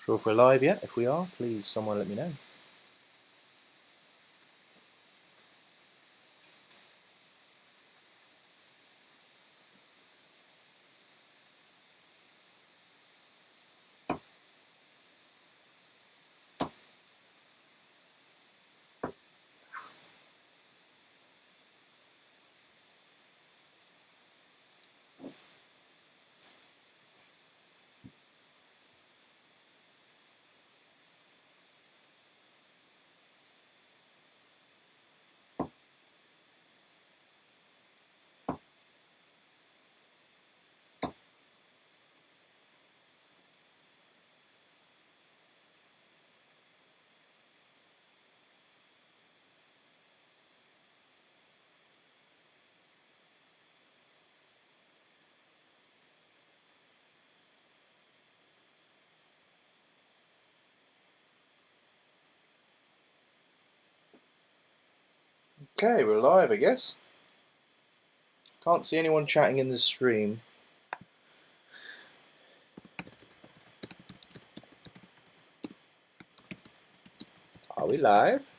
Not sure if we're live yet. If we are, please someone let me know. Okay, we're live, I guess. Can't see anyone chatting in the stream. Are we live?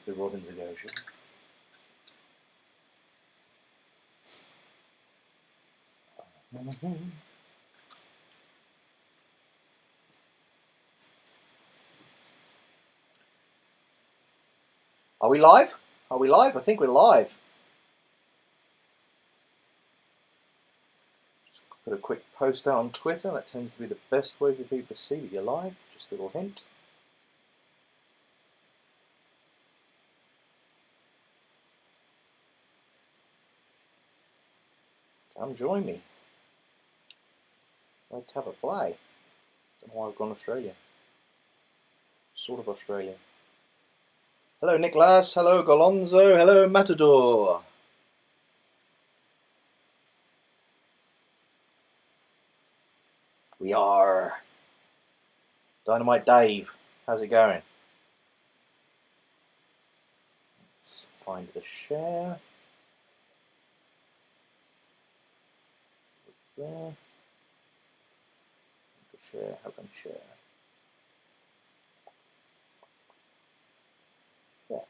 The robins a go, shall we? Are we live? Are we live? I think we're live. Just put a quick post out on Twitter. That tends to be the best way for people to see that you're live. Just a little hint. Come join me. Let's have a play. Don't know why I've gone Australia. Sort of Australia. Hello Nicholas, hello Golonzo, hello Matador. We are Dynamite Dave. How's it going? Let's find the share. There. Share, how can share? Yeah.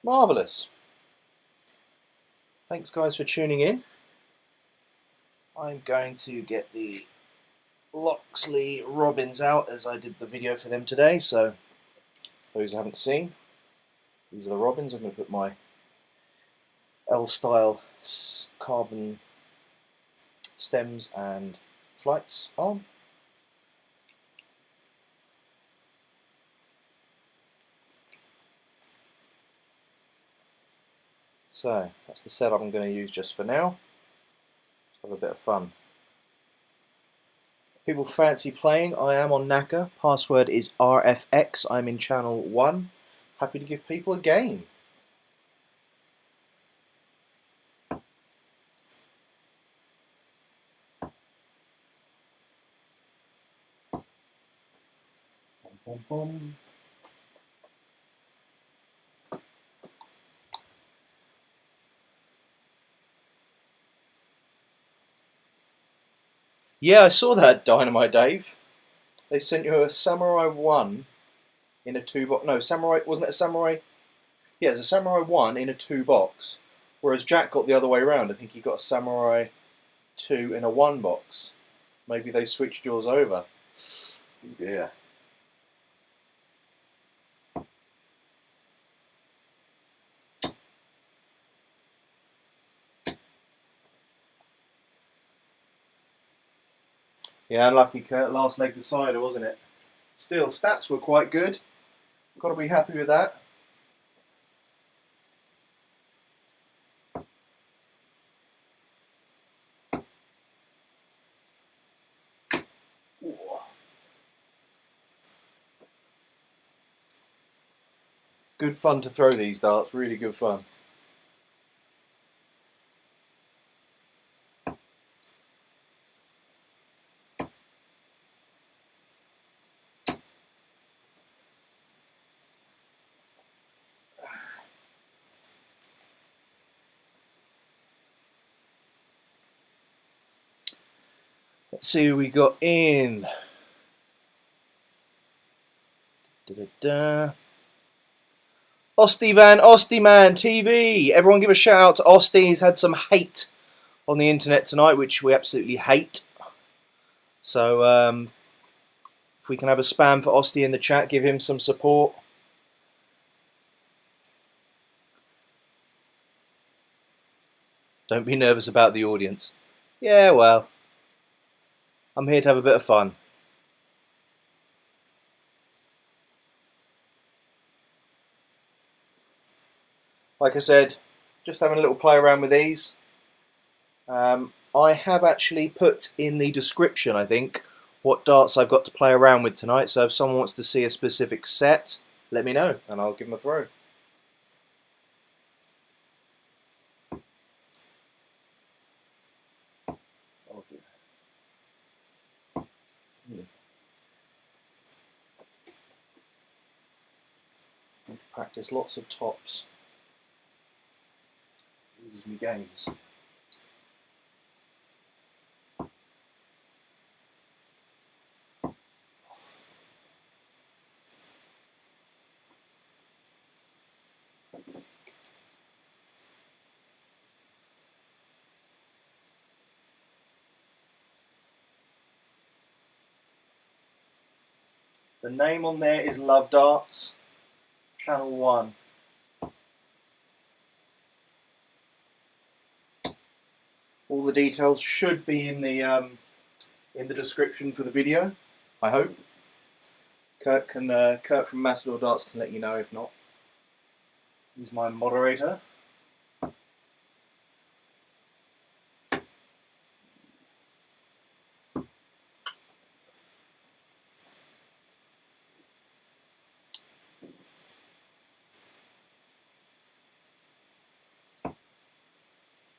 Marvellous. Thanks guys for tuning in. I'm going to get the Loxley robins out as I did the video for them today, so those who haven't seen, these are the robins. I'm going to put my L-style carbon stems and flights on. So that's the setup I'm going to use just for now. Just have a bit of fun. If people fancy playing, I am on Nakka. Password is RFX. I'm in channel 1. Happy to give people a game. Boom, boom. Yeah, I saw that, Dynamite Dave. They sent you a Samurai 1 in a 2-box. No, Samurai, wasn't it a Samurai? Yeah, it's a Samurai 1 in a 2-box. Whereas Jack got the other way around. I think he got a Samurai 2 in a 1-box. Maybe they switched yours over. Yeah. Yeah, unlucky Kurt. Last leg decider, wasn't it? Still, stats were quite good. Got to be happy with that. Good fun to throw these darts. Really good fun. Let's see who we got in. Osty Van Ostyman TV. Everyone give a shout out to Osty. He's had some hate on the internet tonight, which we absolutely hate. So if we can have a spam for Osty in the chat, give him some support. Don't be nervous about the audience. Yeah, well, I'm here to have a bit of fun. Like I said, just having a little play around with these. I have actually put in the description, I think, what darts I've got to play around with tonight. So if someone wants to see a specific set, let me know and I'll give them a throw. Practice lots of tops. These are my games. The name on there is LoveDarts, Channel 1. All the details should be in the description for the video, I hope. Kurt from Matador Darts can let you know if not. He's my moderator.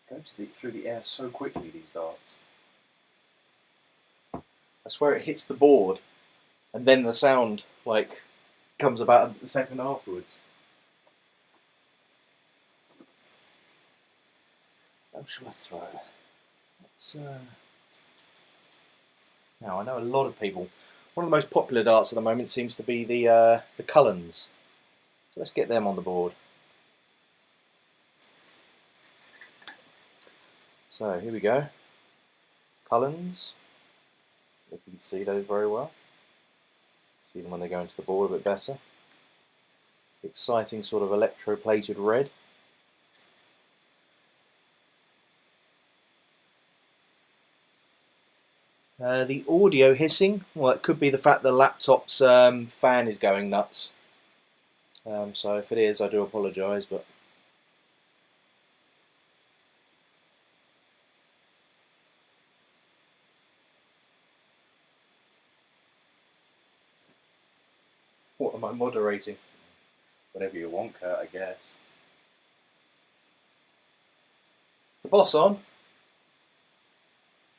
Go through the air so quickly, these darts. I swear it hits the board and then the sound like comes about a second afterwards. How shall I throw? Now I know a lot of people. One of the most popular darts at the moment seems to be the cullens. So let's get them on the board. So here we go. Cullens. If you can see those very well. See them when they go into the board a bit better. Exciting sort of electroplated red. The audio hissing, well, it could be the fact the laptop's fan is going nuts. So if it is, I do apologise, but what am I moderating? Whatever you want, Kurt, I guess. Is the boss on?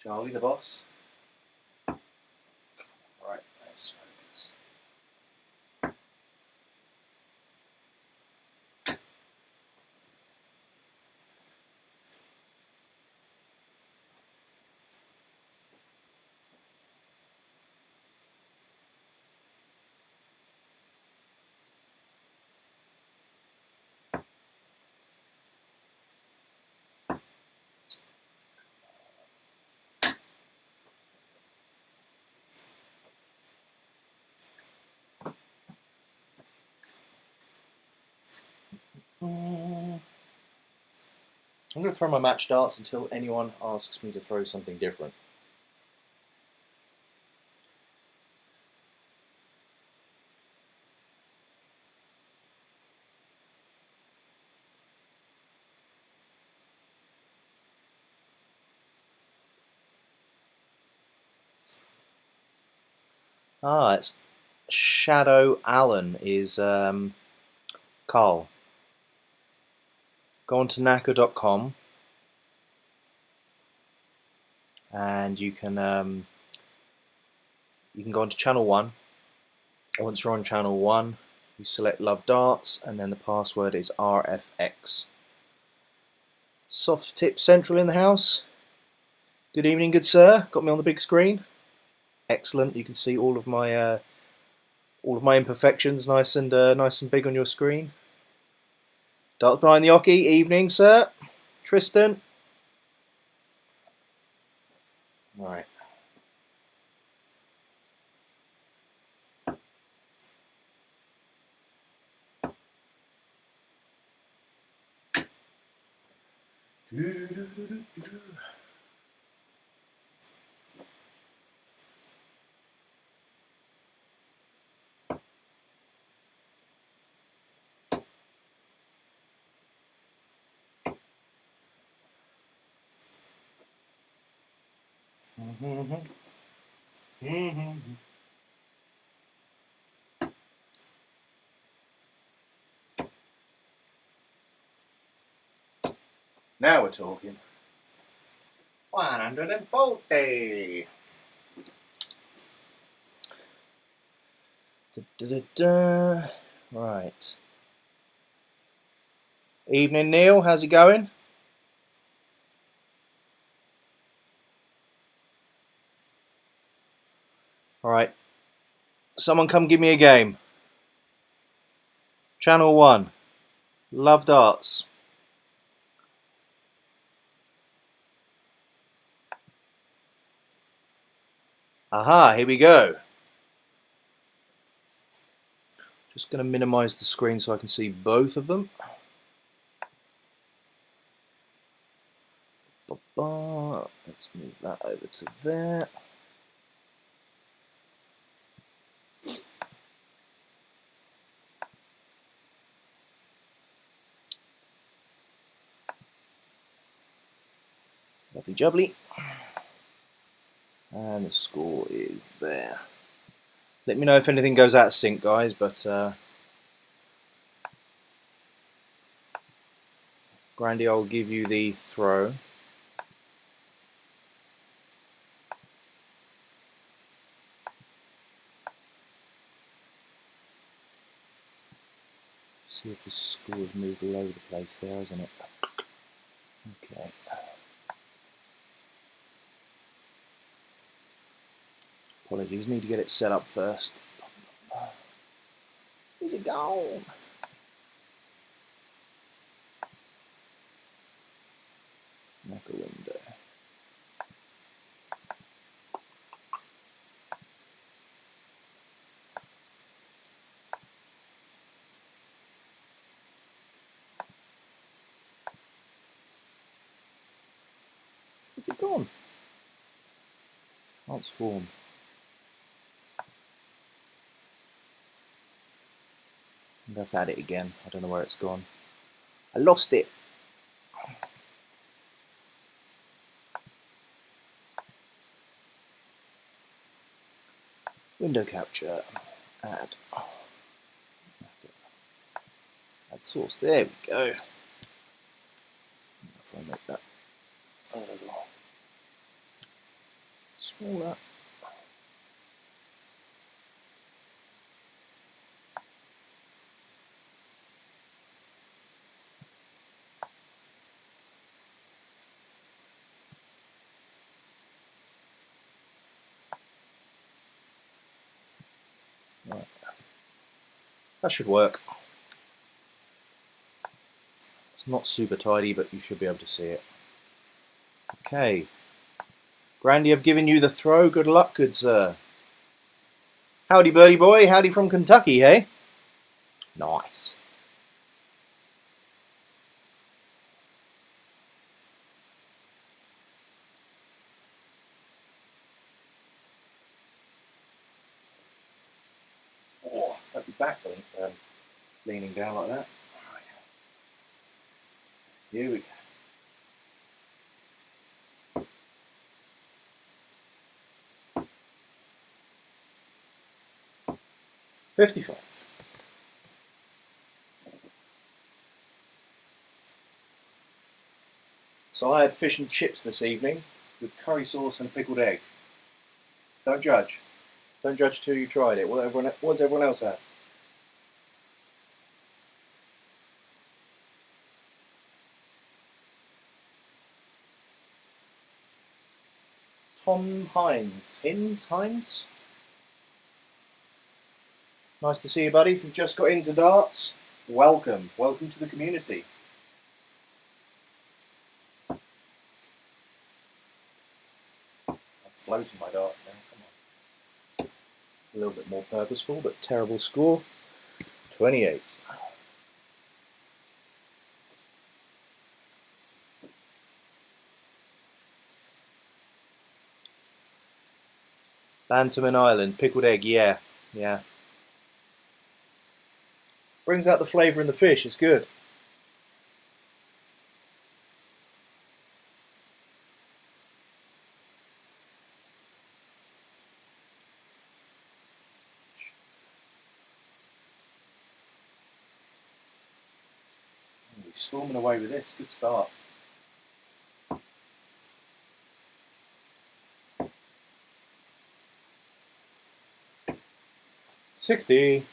Charlie, the boss? Right, let's focus. I'm going to throw my match darts until anyone asks me to throw something different. Ah, it's Shadow Allen is Carl. Go on to Nakka.com and you can go on to channel 1. And once you're on channel 1, you select LoveDarts and then the password is RFX. Soft Tip Central in the house. Good evening, good sir. Got me on the big screen. Excellent. You can see all of my imperfections nice and big on your screen. Darts behind the hockey. Evening, sir. Tristan. Right. Now we're talking. 140. Right. Evening, Neil. How's it going? Alright. Someone come give me a game. Channel 1. Love Darts. Aha, here we go. Just going to minimize the screen so I can see both of them. Let's move that over to there. Lovely jubbly. And the score is there. Let me know if anything goes out of sync, guys, but Grandy, I'll give you the throw. See if the score has moved all over the place there, isn't it? Okay. Apologies, need to get it set up first. Where's it gone? Nakka window. Where's it gone? Transform. I'm going to have to add it again. I don't know where it's gone. I lost it. Window capture. Add. Add source. There we go. If I make that a little smaller. Right. That should work. It's not super tidy, but you should be able to see it. Okay. Grandy, I've given you the throw. Good luck, good sir. Howdy, birdie boy. Howdy from Kentucky, hey? Nice. back leaning down like that. Right. Here we go. 55. So I had fish and chips this evening with curry sauce and pickled egg. Don't judge. Don't judge till you tried it. What does everyone else have? Tom Hines. Hines? Nice to see you, buddy. If you've just got into darts, welcome. Welcome to the community. I'm floating my darts now. Come on. A little bit more purposeful, but terrible score. 28. Banterman Island, pickled egg, yeah. Brings out the flavour in the fish, it's good. He's storming away with this, good start. 60.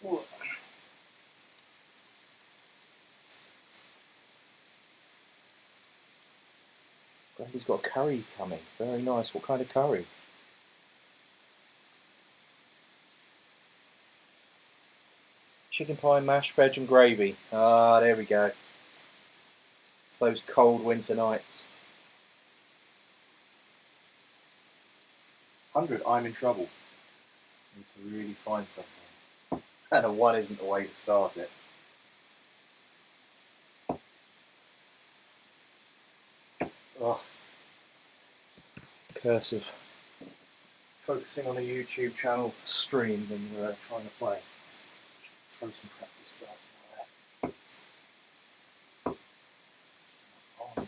Ooh. He's got a curry coming. Very nice. What kind of curry? Chicken pie, mashed veg and gravy. Ah, there we go. Those cold winter nights. 100, I'm in trouble. Need to really find something. And a 1 isn't the way to start it. Ugh. Curse of focusing on a YouTube channel stream when you're trying to play. Throw some practice darts in there. Oh, no.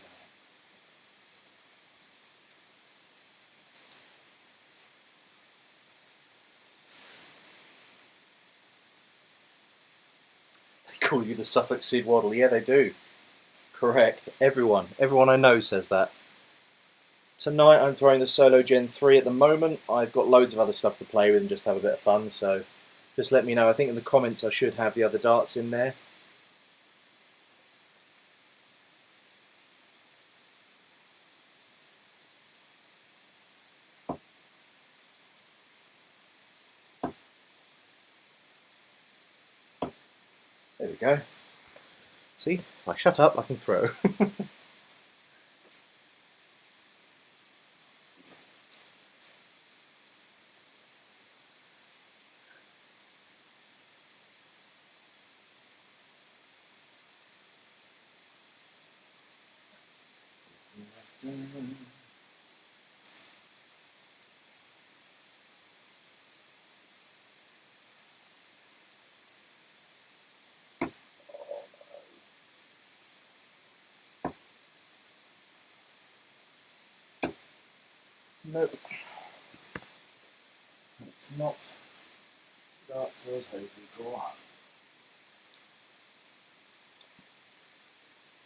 They call you the Suffolk Sid Waddle. Yeah, they do. Correct. Everyone I know says that. Tonight I'm throwing the Solo Gen 3 at the moment. I've got loads of other stuff to play with and just have a bit of fun, so just let me know. I think in the comments I should have the other darts in there. There we go. See, if I shut up I can throw. Nope. It's not darts I was hoping for.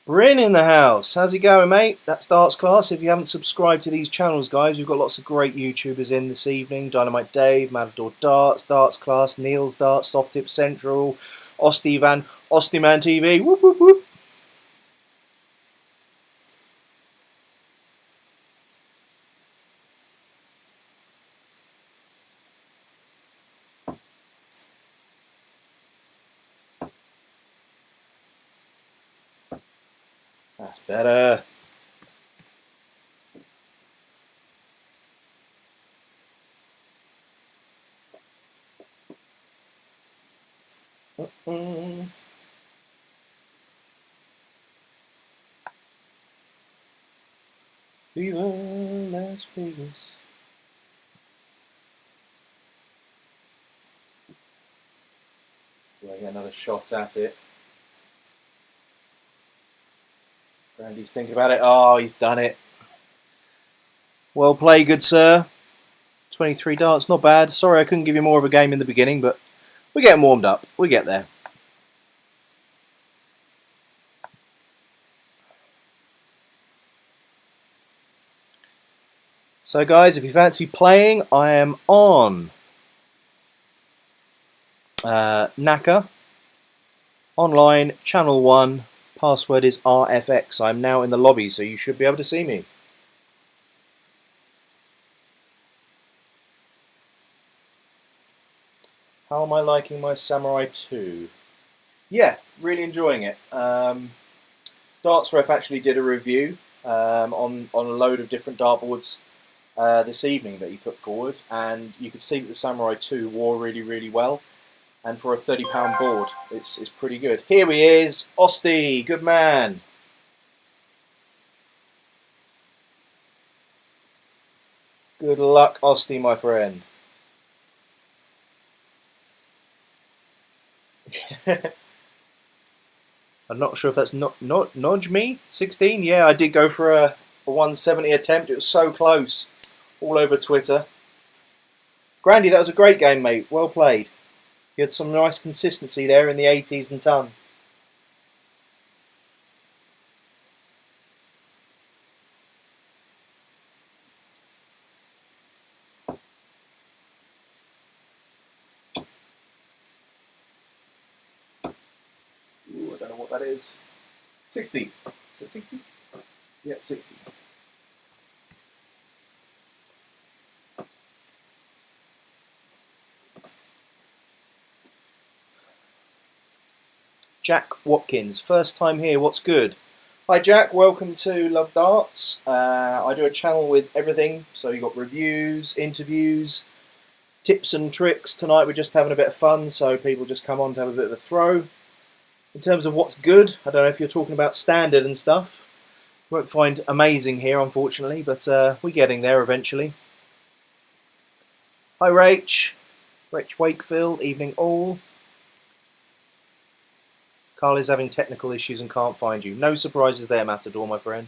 Bryn in the house. How's it going, mate? That's Darts Class. If you haven't subscribed to these channels, guys, we've got lots of great YouTubers in this evening. Dynamite Dave, Matador Darts, Darts Class, Neil's Darts, Soft Tip Central, Ostivan, Ostiman TV. Whoop, whoop, whoop. That's better. Viva Las Vegas. Getting another shot at it. Randy's thinking about it. Oh, he's done it. Well played, good sir. 23 darts, not bad. Sorry I couldn't give you more of a game in the beginning, but we're getting warmed up. We get there. So guys, if you fancy playing, I am on Nakka, online, channel 1, password is RFX. I'm now in the lobby, so you should be able to see me. How am I liking my Samurai 2? Yeah, really enjoying it. DartsRef actually did a review on a load of different dartboards this evening that he put forward, and you could see that the Samurai 2 wore really well, and for a £30 board it's pretty good. Here he is, Osty, good man. Good luck, Osty, my friend. I'm not sure if that's not nudge me 16. Yeah, I did go for a 170 attempt. It was so close. All over Twitter. Grandy, that was a great game, mate. Well played. You had some nice consistency there in the 80s and ton. Ooh, I don't know what that is. 60. Is it 60? Yeah, 60. Jack Watkins, first time here, what's good? Hi Jack, welcome to Love Darts. I do a channel with everything, so you've got reviews, interviews, tips and tricks. Tonight we're just having a bit of fun, so people just come on to have a bit of a throw. In terms of what's good, I don't know if you're talking about standard and stuff. You won't find amazing here, unfortunately, but we're getting there eventually. Hi Rach. Rach Wakefield, evening all. Carl is having technical issues and can't find you. No surprises there, Matador, my friend.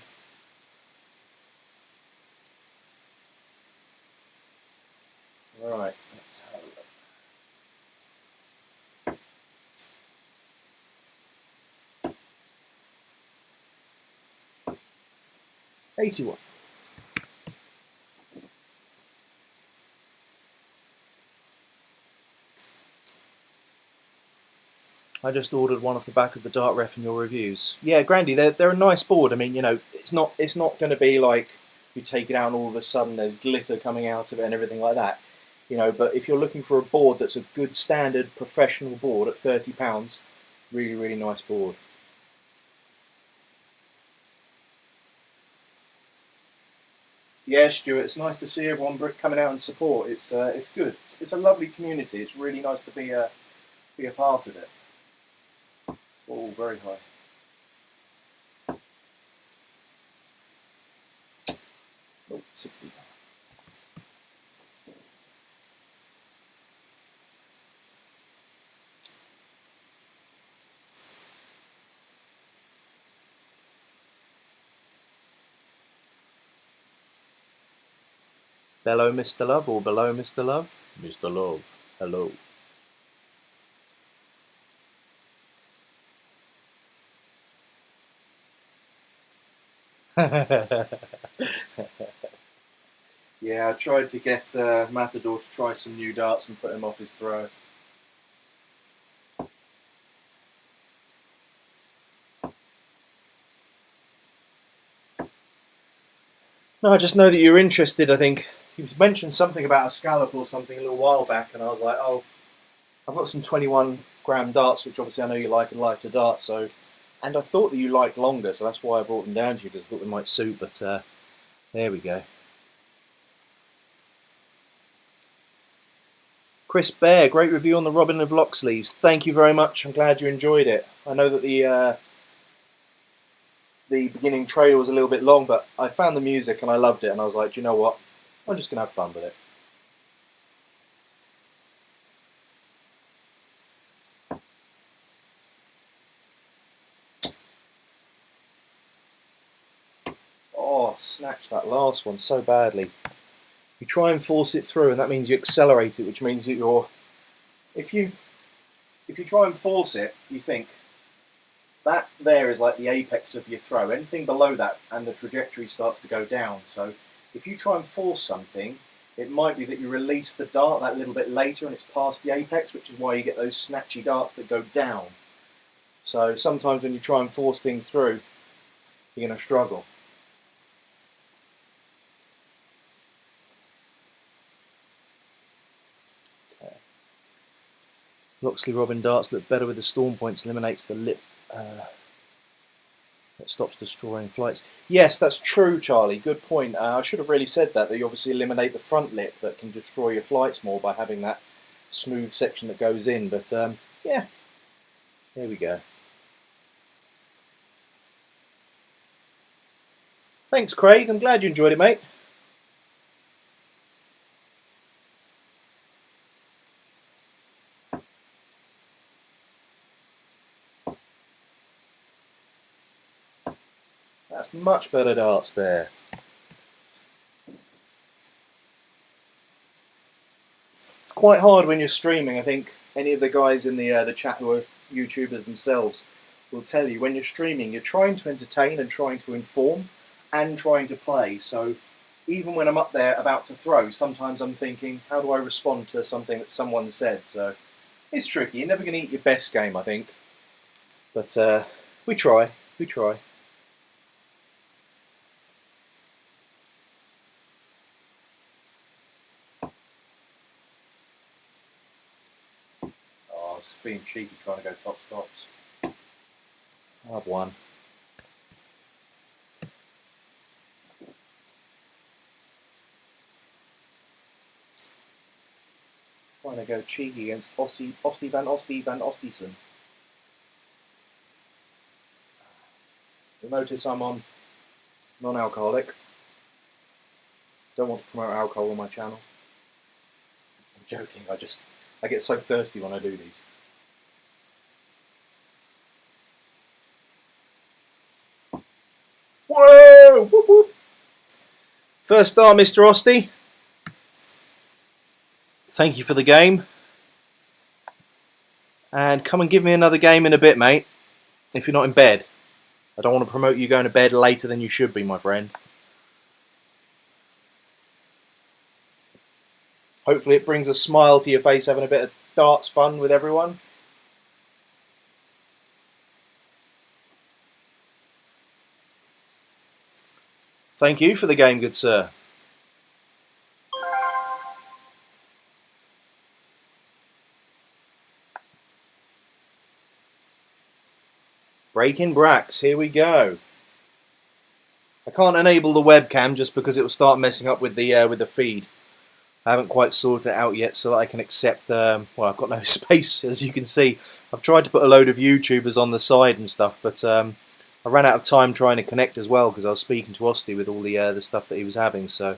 Right, let's have a look. 81. I just ordered one off the back of the DartRef in your reviews. Yeah, Grandy, they're a nice board. I mean, you know, it's not going to be like you take it out and all of a sudden there's glitter coming out of it and everything like that. You know, but if you're looking for a board that's a good standard professional board at £30, really nice board. Yeah, Stuart, it's nice to see everyone coming out and support. It's good. It's a lovely community. It's really nice to be a part of it. Oh, very high. Oh, 60. Bellow Mr. Love or below Mr. Love? Mr. Love, hello. Yeah, I tried to get Matador to try some new darts and put him off his throw. No, I just know that you're interested. I think you mentioned something about a scallop or something a little while back, and I was like, oh, I've got some 21-gram darts, which obviously I know you like and like to dart, so... And I thought that you liked longer, so that's why I brought them down to you, because I thought they might suit, but there we go. Chris Bear, great review on the Robin of Loxley's. Thank you very much. I'm glad you enjoyed it. I know that the beginning trailer was a little bit long, but I found the music and I loved it, and I was like, do you know what? I'm just going to have fun with it. snatched that last one so badly. You try and force it through, and that means you accelerate it, which means that you're... If you try and force it, you think, that there is like the apex of your throw. Anything below that, and the trajectory starts to go down. So if you try and force something, it might be that you release the dart that little bit later and it's past the apex, which is why you get those snatchy darts that go down. So sometimes when you try and force things through, you're going to struggle. Okay. Loxley Robin darts look better with the storm points, eliminates the lip that stops destroying flights. Yes, that's true, Charlie. Good point. I should have really said that you obviously eliminate the front lip that can destroy your flights more by having that smooth section that goes in. But yeah, there we go. Thanks, Craig. I'm glad you enjoyed it, mate. That's much better darts there. It's quite hard when you're streaming. I think any of the guys in the chat who are YouTubers themselves will tell you, when you're streaming, you're trying to entertain and trying to inform and trying to play. So even when I'm up there about to throw, sometimes I'm thinking, how do I respond to something that someone said? So it's tricky. You're never going to eat your best game, I think. But we try. We try. Being cheeky trying to go top stops. I've won. Trying to go cheeky against Ossie van Ostieson. You'll notice I'm on non-alcoholic. Don't want to promote alcohol on my channel. I'm joking, I get so thirsty when I do these. Whoa! Whoop, whoop. First star, Mr. Ostie. Thank you for the game. And come and give me another game in a bit, mate. If you're not in bed. I don't want to promote you going to bed later than you should be, my friend. Hopefully it brings a smile to your face having a bit of darts fun with everyone. Thank you for the game, good sir. Breaking Brax, here we go. I can't enable the webcam just because it will start messing up with the feed. I haven't quite sorted it out yet so that I can accept, well, I've got no space, as you can see. I've tried to put a load of YouTubers on the side and stuff, but I ran out of time trying to connect as well because I was speaking to Ostie with all the stuff that he was having. So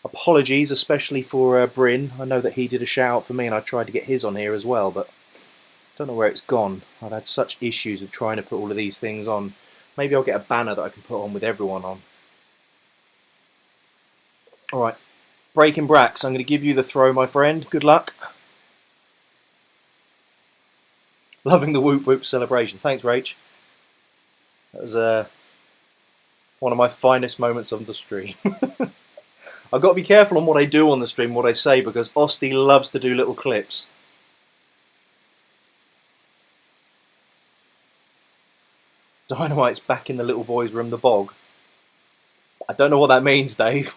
apologies, especially for Bryn. I know that he did a shout out for me and I tried to get his on here as well, but I don't know where it's gone. I've had such issues with trying to put all of these things on. Maybe I'll get a banner that I can put on with everyone on. Alright, Breaking Brax, I'm going to give you the throw, my friend. Good luck. Loving the whoop whoop celebration. Thanks, Rach. That was one of my finest moments on the stream. I've got to be careful on what I do on the stream, what I say, because Ostie loves to do little clips. Dynamite's back in the little boy's room, the bog. I don't know what that means, Dave.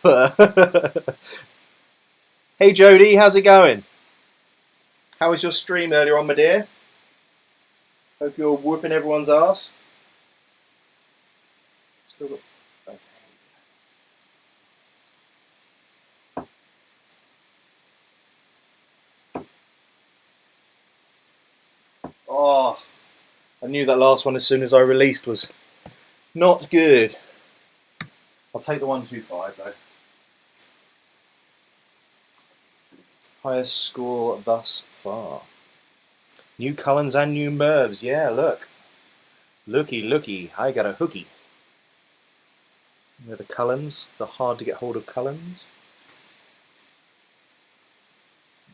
Hey Jody, how's it going? How was your stream earlier on, my dear? Hope you're whooping everyone's ass. Still got... okay. Oh, I knew that last one as soon as I released was not good. I'll take the 125 though. Highest score thus far. New cullens and new mervs. Yeah, look. Looky, looky. I got a hooky. They're the cullens, the hard to get hold of cullens.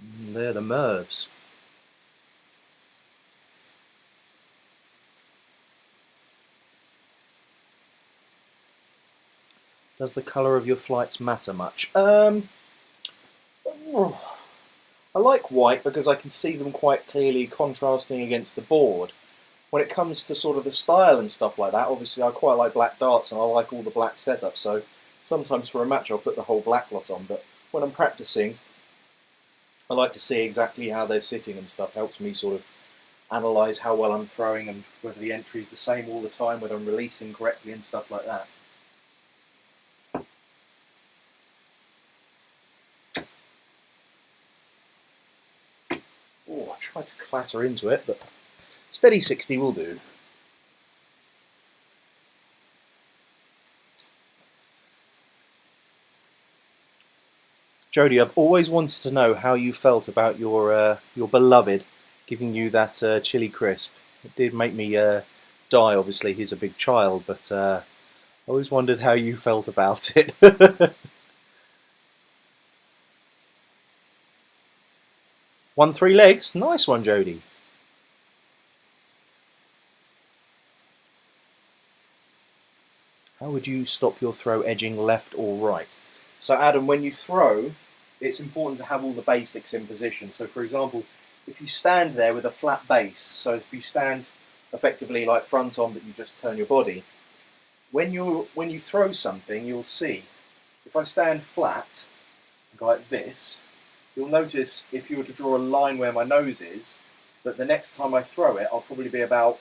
And they're the mervs. Does the colour of your flights matter much? I like white because I can see them quite clearly contrasting against the board. When it comes to sort of the style and stuff like that, obviously I quite like black darts and I like all the black setup, so sometimes for a match I'll put the whole black lot on, but when I'm practicing I like to see exactly how they're sitting and stuff. Helps me sort of analyse how well I'm throwing and whether the entry is the same all the time, whether I'm releasing correctly and stuff like that. Oh, I tried to clatter into it, but steady 60 will do. Jodie, I've always wanted to know how you felt about your beloved giving you that chili crisp. It did make me die, obviously, he's a big child, but I always wondered how you felt about it. 1-3 legs, nice one, Jodie. How would you stop your throw edging left or right? So Adam, when you throw, it's important to have all the basics in position. So for example, if you stand there with a flat base, so if you stand effectively like front on but you just turn your body, when you throw something, you'll see, if I stand flat, go like this, you'll notice if you were to draw a line where my nose is, that the next time I throw it, I'll probably be about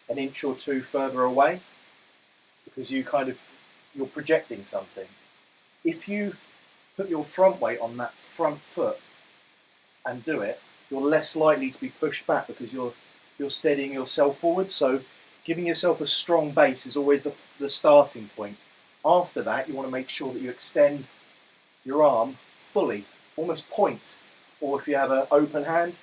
an inch or two further away, because you're projecting something. If you put your front weight on that front foot and do it, you're less likely to be pushed back because you're steadying yourself forward. So giving yourself a strong base is always the starting point. After that, you want to make sure that you extend your arm fully, almost point. Or if you have an open hand,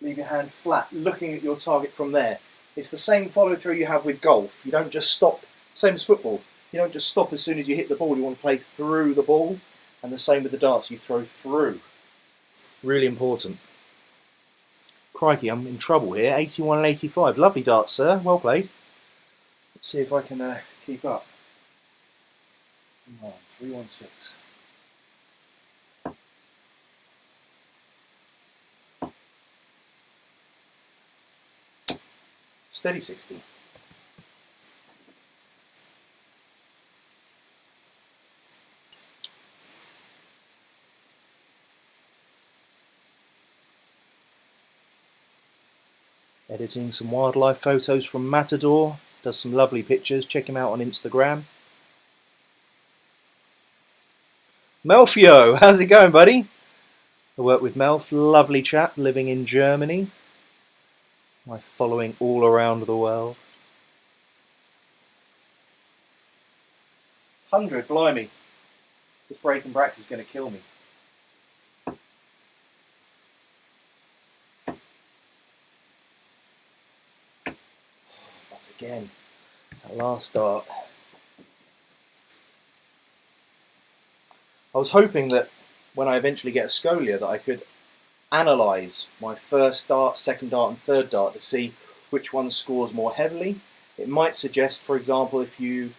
leave your hand flat, looking at your target from there. It's the same follow through you have with golf. You don't just stop, same as football. You don't just stop as soon as you hit the ball, you want to play through the ball. And the same with the darts, you throw through. Really important. Crikey, I'm in trouble here. 81 and 85. Lovely darts, sir. Well played. Let's see if I can keep up. Come on, 316. Steady 60. Editing some wildlife photos from Matador. Does some lovely pictures. Check him out on Instagram. Melfio, how's it going, buddy? I work with Melf, lovely chap, living in Germany. My following all around the world. 100, blimey. This Breaking Brax is going to kill me. Once again, that last dart. I was hoping that when I eventually get a scolia that I could analyse my first dart, second dart and third dart to see which one scores more heavily. It might suggest, for example, if you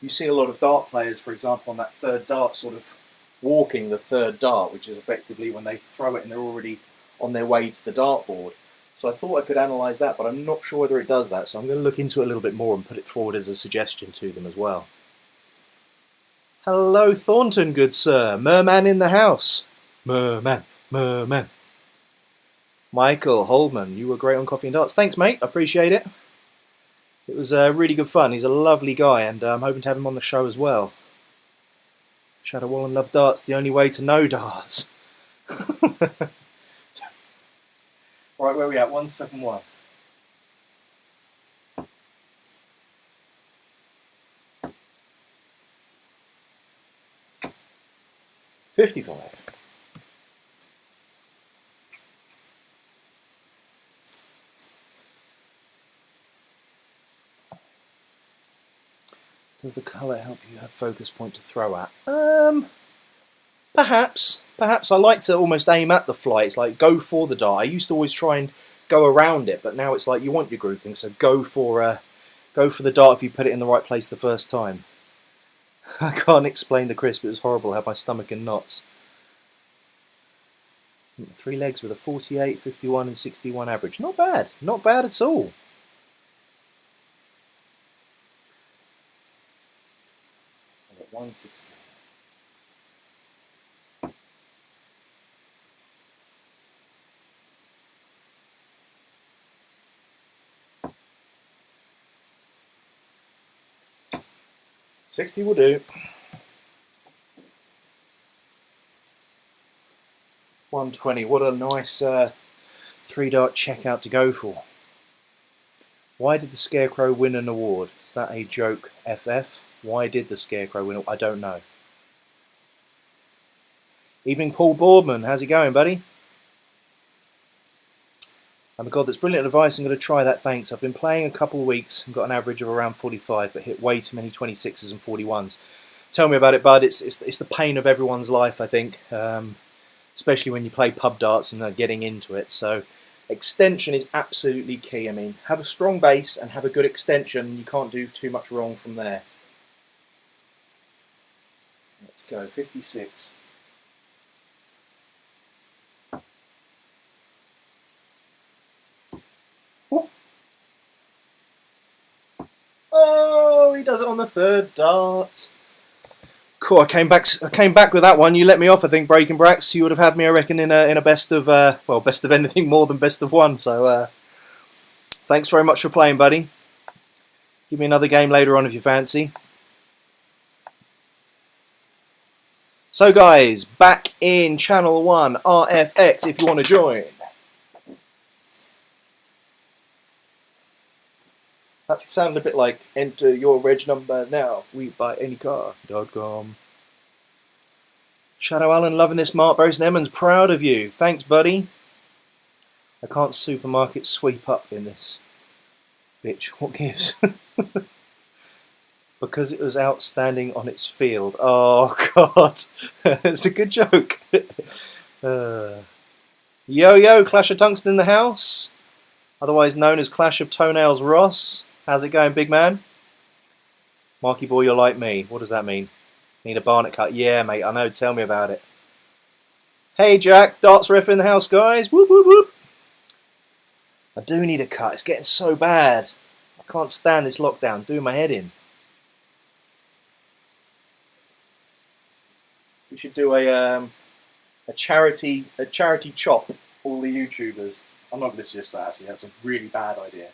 see a lot of dart players, for example, on that third dart sort of walking the third dart, which is effectively when they throw it and they're already on their way to the dartboard. So I thought I could analyse that, but I'm not sure whether it does that, so I'm going to look into it a little bit more and put it forward as a suggestion to them as well. Hello Thornton, good sir. Merman in the house. Merman, merman. Michael Holdman, you were great on Coffee and Darts. Thanks, mate. I appreciate it. It was really good fun. He's a lovely guy, and I'm hoping to have him on the show as well. Shadow Wall and Love Darts, the only way to know darts. Right, where are we at? 171. $55. Does the colour help you have focus point to throw at? Perhaps. Perhaps. I like to almost aim at the fly. It's like go for the dart. I used to always try and go around it, but now it's like you want your grouping, so go for the dart if you put it in the right place the first time. I can't explain the crisp. It was horrible. I had my stomach in knots. 3 legs with a 48, 51 and 61 average. Not bad. Not bad at all. I got 160. $60 will do. 120. What a nice 3-dart checkout to go for. Why did the Scarecrow win an award? Is that a joke, FF? Why did the Scarecrow win? I don't know. Evening, Paul Boardman. How's it going, buddy? Oh my god, that's brilliant advice. I'm going to try that, thanks. I've been playing a couple of weeks and got an average of around 45, but hit way too many 26s and 41s. Tell me about it, bud. It's the pain of everyone's life, I think. Especially when you play pub darts and are getting into it. So extension is absolutely key. I mean, have a strong base and have a good extension. You can't do too much wrong from there. Let's go, 56. Oh, he does it on the 3rd dart. Cool, I came back with that one. You let me off, I think, Breaking Brax. You would have had me, I reckon, in a best of well, best of anything more than best of one. So thanks very much for playing, buddy. Give me another game later on if you fancy. So guys, back in Channel 1 RFX if you want to join. That sounded a bit like enter your reg number now. We buy any car.com. Shadow Allen loving this Mark Burson Emmons. Proud of you. Thanks, buddy. I can't supermarket sweep up in this. Bitch, what gives? Because it was outstanding on its field. Oh, God. It's a good joke. Yo, Clash of Tungsten in the house. Otherwise known as Clash of Toenails Ross. How's it going, big man? Marky boy, you're like me. What does that mean? Need a barnet cut? Yeah, mate, I know. Tell me about it. Hey, Jack. Darts ref in the house, guys. Whoop, whoop, whoop. I do need a cut. It's getting so bad. I can't stand this lockdown. Doing my head in. We should do a charity chop. All the YouTubers. I'm not going to suggest that, actually. That's a really bad idea.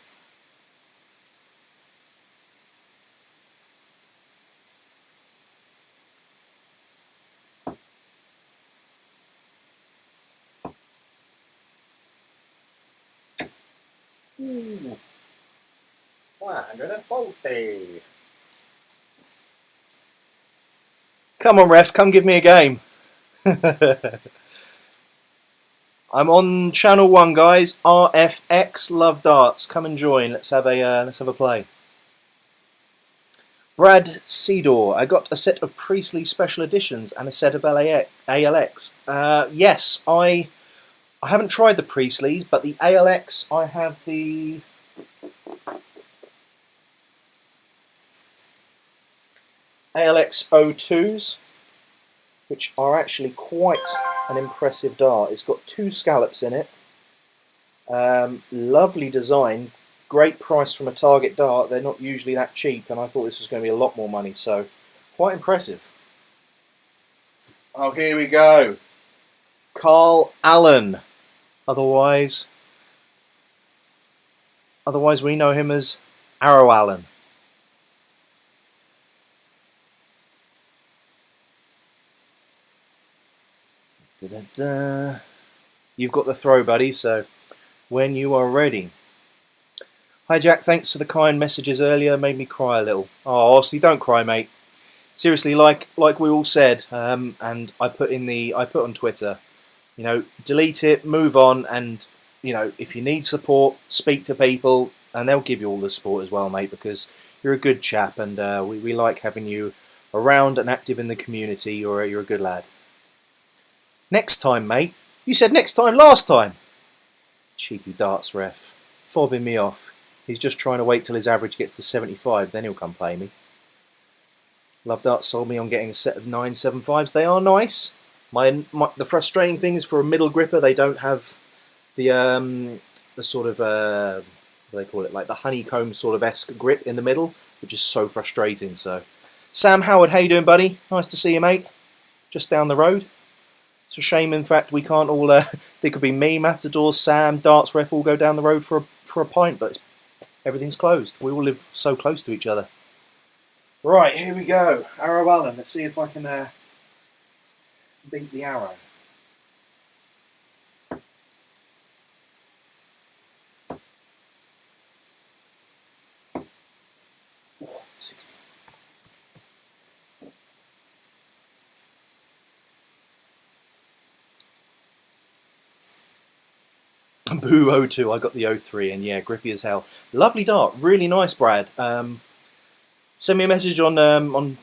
Ooh. 140. Come on, ref. Come give me a game. I'm on Channel 1, guys. RFX Love Darts. Come and join. Let's have a play. Brad Cedar. I got a set of Priestley special editions and a set of ALX. Yes, I haven't tried the Priestleys, but the ALX, I have the ALX 02s, which are actually quite an impressive dart. It's got 2 scallops in it. Lovely design, great price from a Target dart. They're not usually that cheap, and I thought this was going to be a lot more money, so quite impressive. Oh, here we go. Carl Allen. Otherwise we know him as Arrow Allen. Da-da-da. You've got the throw, buddy, so when you are ready. Hi Jack, thanks for the kind messages earlier, made me cry a little. Oh, honestly, don't cry, mate. Seriously, like we all said, and I put on Twitter, you know, delete it, move on, and you know, if you need support, speak to people, and they'll give you all the support as well, mate, because you're a good chap, and we like having you around and active in the community. You're a good lad. Next time, mate. You said next time last time. Cheeky darts ref, fobbing me off. He's just trying to wait till his average gets to 75, then he'll come play me. LoveDarts sold me on getting a set of 975s. They are nice. The frustrating thing is, for a middle gripper, they don't have the sort of what do they call it, like the honeycomb sort of esque grip in the middle, which is so frustrating. So, Sam Howard, how you doing, buddy? Nice to see you, mate. Just down the road. It's a shame, in fact, we can't all. There could be me, Matador, Sam, Darts Ref, all go down the road for a pint, but everything's closed. We all live so close to each other. Right, here we go. Arrow Allen. Let's see if I can beat the arrow. Oh, 60. Boo 02, I got the 03, and yeah, grippy as hell. Lovely dart, really nice, Brad. Send me a message on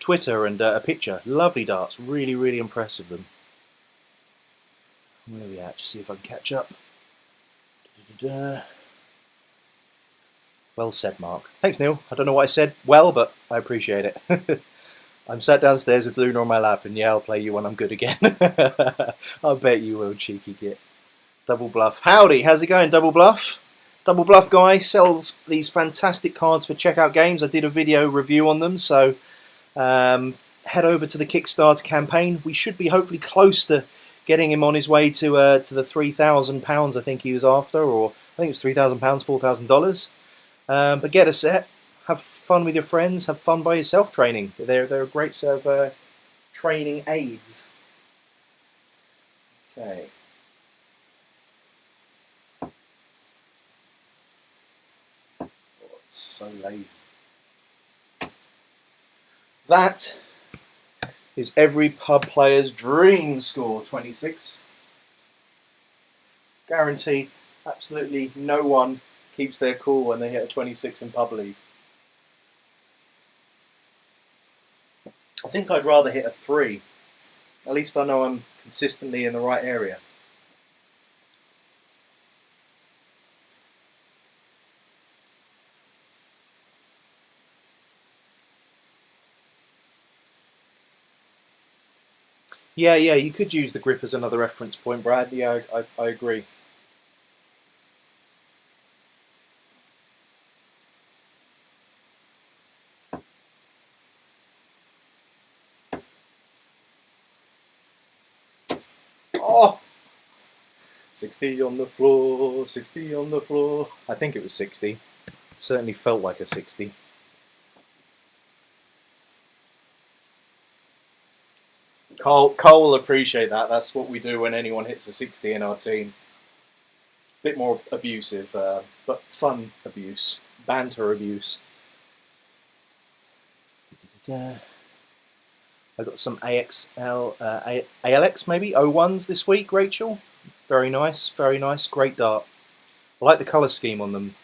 Twitter and a picture. Lovely darts, really, really impressive them. Where are we at? Just see if I can catch up. Well said, Mark. Thanks, Neil. I don't know what I said well, but I appreciate it. I'm sat downstairs with Luna on my lap, and yeah, I'll play you when I'm good again. I bet you will, cheeky git. Double Bluff. Howdy, how's it going, Double Bluff? Double Bluff guy sells these fantastic cards for checkout games. I did a video review on them, so head over to the Kickstarter campaign. We should be hopefully close to getting him on his way to the £3,000 I think he was after, or I think it's £3,000, $4,000. But get a set, have fun with your friends, have fun by yourself training. They're a great set of training aids. Okay. So lazy. That is every pub player's dream score, 26. Guarantee absolutely no one keeps their cool when they hit a 26 in pub league. I think I'd rather hit a 3. At least I know I'm consistently in the right area. Yeah, you could use the grip as another reference point, Brad. Yeah, I agree. Oh! 60 on the floor, 60 on the floor. I think it was 60. Certainly felt like a 60. Cole will appreciate that. That's what we do when anyone hits a 60 in our team. Bit more abusive, but fun abuse. Banter abuse. I got some ALX maybe, 01s this week, Rachel. Very nice, great dart. I like the colour scheme on them.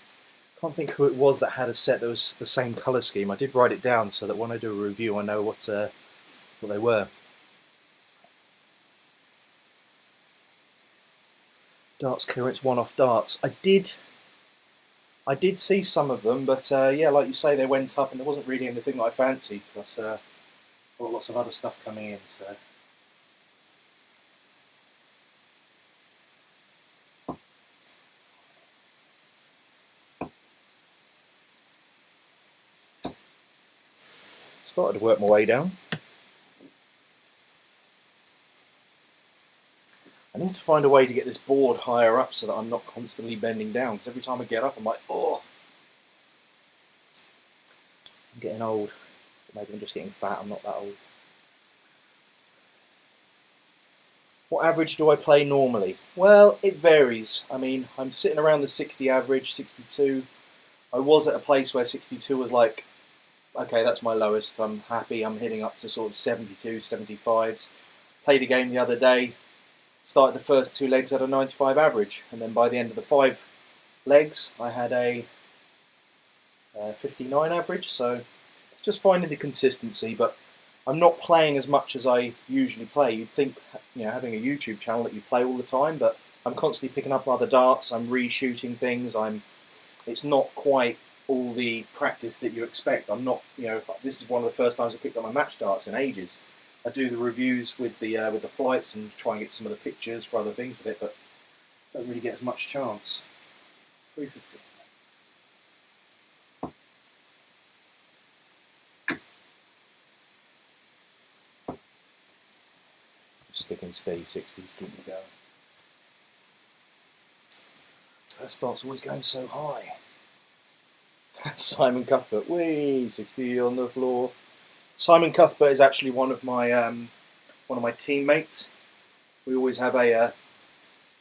Can't think who it was that had a set that was the same colour scheme. I did write it down so that when I do a review I know what they were. Darts clearance, one-off darts. I did see some of them, but yeah, like you say, they went up, and there wasn't really anything that I fancied, because I've got lots of other stuff coming in. So. Started to work my way down. I need to find a way to get this board higher up so that I'm not constantly bending down, because every time I get up I'm like, oh! I'm getting old. Maybe I'm just getting fat, I'm not that old. What average do I play normally? Well, it varies. I mean, I'm sitting around the 60 average, 62. I was at a place where 62 was like, okay, that's my lowest, I'm happy, I'm hitting up to sort of 72, 75s. Played a game the other day, started the first 2 legs at a 95 average, and then by the end of the 5 legs I had a 59 average, so it's just finding the consistency, but I'm not playing as much as I usually play. You'd think, you know, having a YouTube channel that you play all the time, but I'm constantly picking up other darts, I'm reshooting things, it's not quite all the practice that you expect. I'm not, you know, this is one of the first times I picked up my match darts in ages. I do the reviews with the flights and try and get some of the pictures for other things with it, but don't really get as much chance. 350. Sticking steady 60s, keep me going. First dart's always going so high. Simon Cuthbert, whee, 60 on the floor. Simon Cuthbert is actually one of my teammates. We always have a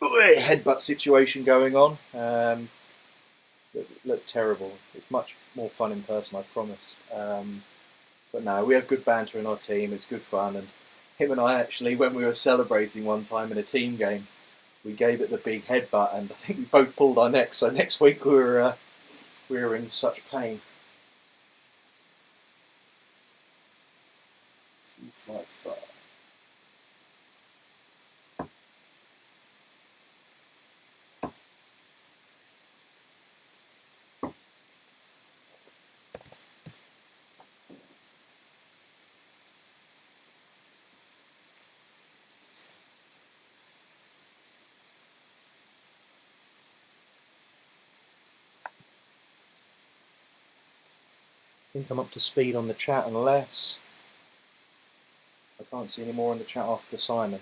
headbutt situation going on. Look terrible. It's much more fun in person, I promise. But no, we have good banter in our team. It's good fun, and him and I actually, when we were celebrating one time in a team game, we gave it the big headbutt, and I think we both pulled our necks. So next week we were in such pain. 255. I think I'm up to speed on the chat, unless I can't see any more in the chat after Simon.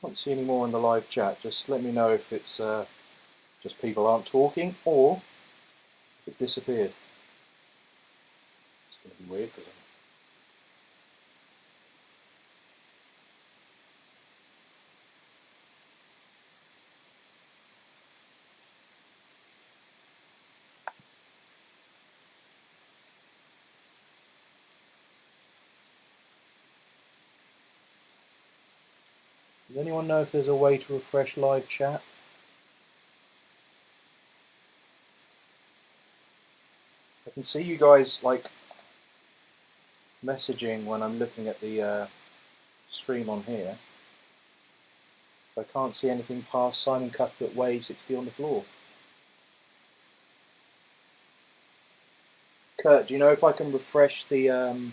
Can't see any more in the live chat. Just let me know if it's just people aren't talking, or if it disappeared. It's going to be weird because does anyone know if there's a way to refresh live chat? I can see you guys like messaging when I'm looking at the stream on here. I can't see anything past Simon Cuthbert Way 60 on the floor. Kurt, do you know if I can refresh the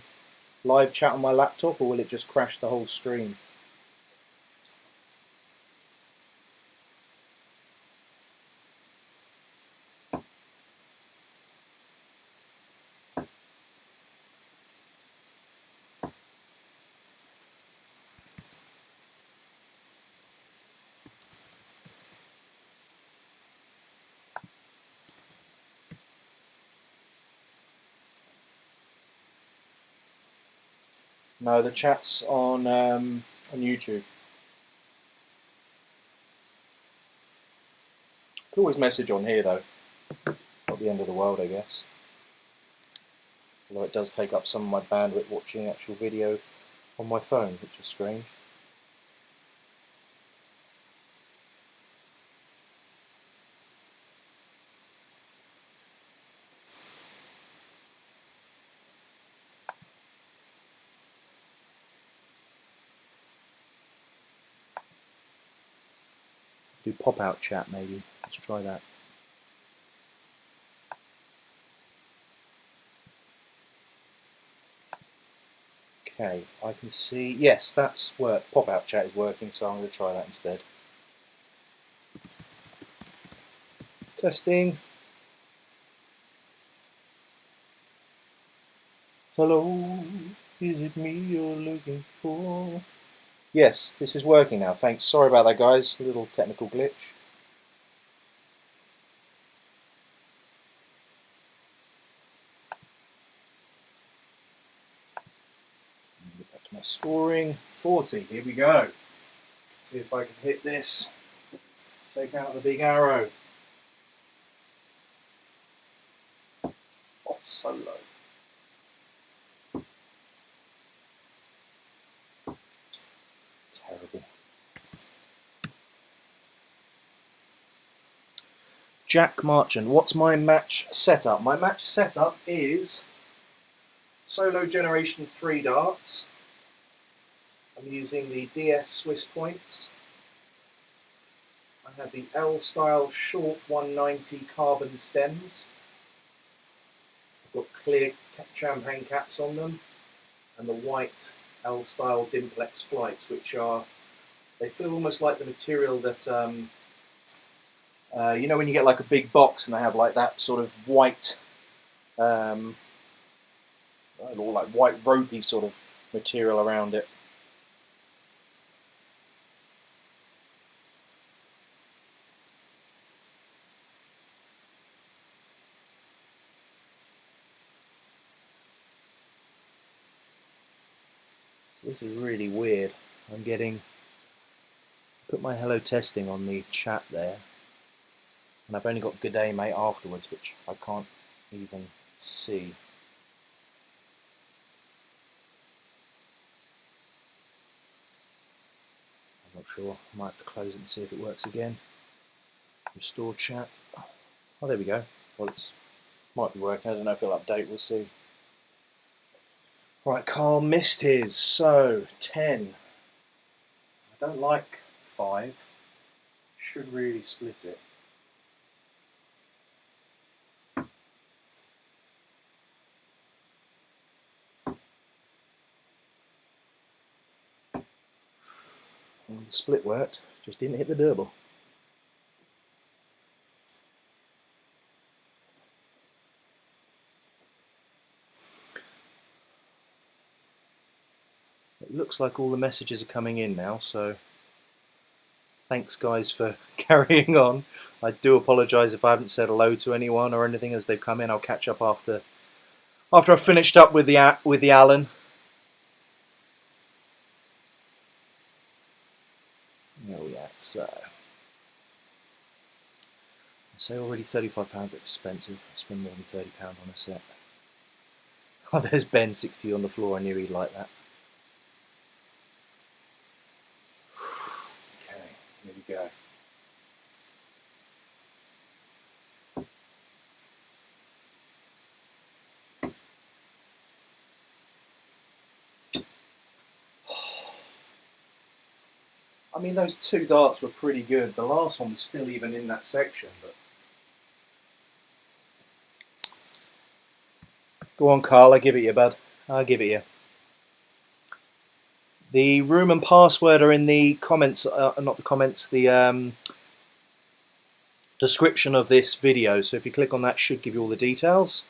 live chat on my laptop, or will it just crash the whole stream? No, the chat's on YouTube. Could always message on here though. Not the end of the world, I guess. Although it does take up some of my bandwidth watching actual video on my phone, which is strange. Do pop-out chat maybe. Let's try that. Okay, I can see. Yes, that's work. Pop-out chat is working, so I'm going to try that instead. Testing. Hello, is it me you're looking for? Yes, this is working now. Thanks. Sorry about that, guys. A little technical glitch. Get back to my scoring. 40. Here we go. See if I can hit this. Take out the big arrow. Oh, so low. Terrible. Jack Marchand. What's my match setup? My match setup is Solo Generation 3 darts. I'm using the DS Swiss points. I have the L-style short 190 carbon stems. I've got clear champagne caps on them, and the white L-style Dimplex flights, which are, they feel almost like the material that you know when you get like a big box and they have like that sort of white, or like white ropey sort of material around it. So this is really weird. I'm getting, put my hello testing on the chat there, and I've only got good day mate afterwards, which I can't even see. I'm not sure. I might have to close it and see if it works again. Restore chat. Oh, there we go. Well, it's might be working. I don't know if it'll update. We'll see. Right, Carl missed his. So 10. I don't like 5. Should really split it. Well, the split worked. Just didn't hit the double. It looks like all the messages are coming in now, so thanks guys for carrying on. I do apologise if I haven't said hello to anyone or anything as they've come in. I'll catch up after I've finished up with the Alan. There we are. So I say already £35 expensive. I spend more than £30 on a set. Oh, there's Ben 60 on the floor. I knew he'd like that. Okay, here we go. I mean, those 2 darts were pretty good. The last one was still even in that section, but go on, Carl. I give it you, bud. I'll give it you. The room and password are in the comments, not the comments, the description of this video. So if you click on that, should give you all the details.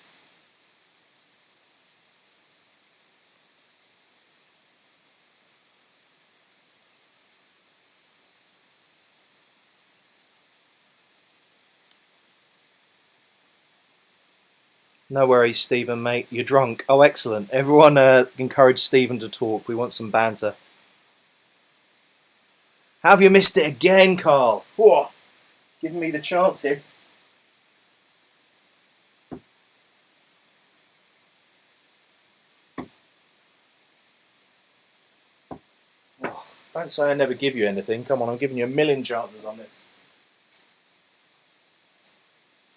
No worries, Stephen, mate. You're drunk. Oh, excellent. Everyone encourage Stephen to talk. We want some banter. How have you missed it again, Carl? Whoa. Giving me the chance here. Oh, don't say I never give you anything. Come on, I'm giving you a million chances on this.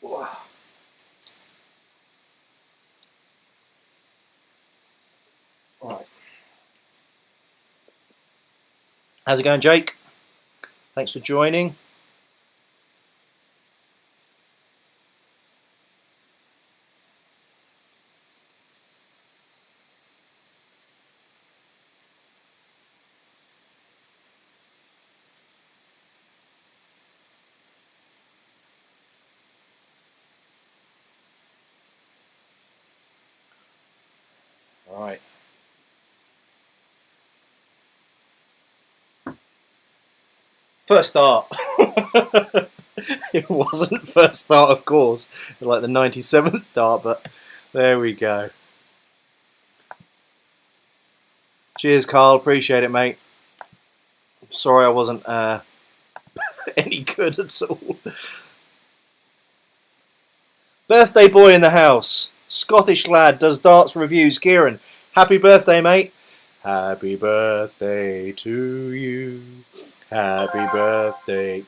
Whoa. Right. How's it going, Jake? Thanks for joining. All right. First start. It wasn't first start, of course, like the 97th dart, but there we go. Cheers, Carl. Appreciate it, mate. Sorry I wasn't any good at all. Birthday boy in the house. Scottish lad does darts reviews. Kieran, happy birthday, mate. Happy birthday to you. Happy birthday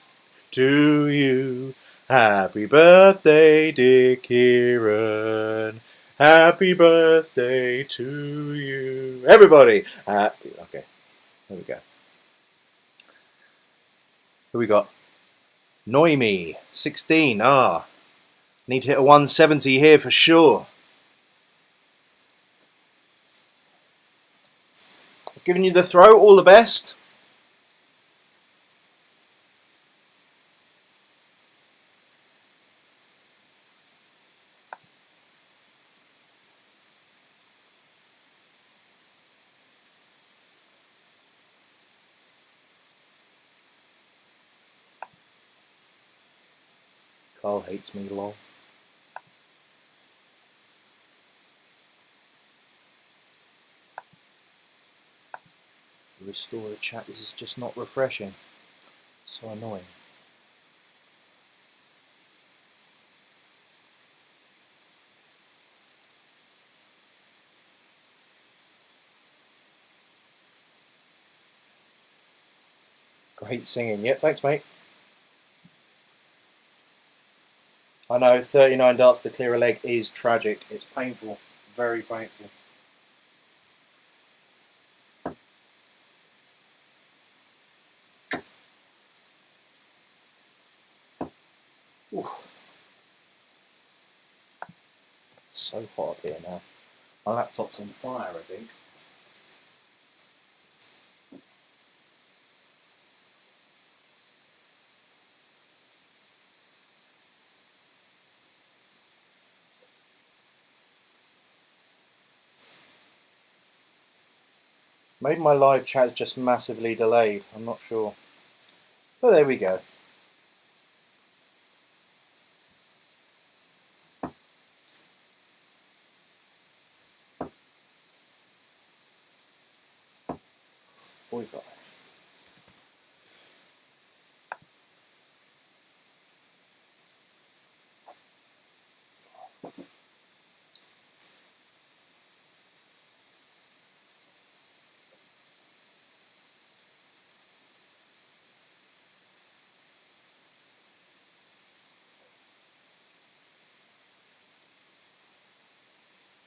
to you. Happy birthday, dear Kieran. Happy birthday to you. Everybody. Happy. Okay. There we go. Who we got? Noemi, 16. Need to hit a 170 here for sure. I've given you the throw. All the best. Carl hates me, lol. To restore the chat, this is just not refreshing. So annoying. Great singing. Yep, thanks, mate. I know, 39 darts to clear a leg is tragic. It's painful. Very painful. Oof. So hot up here now. My laptop's on fire, I think. Maybe my live chat's just massively delayed. I'm not sure. But there we go. .45.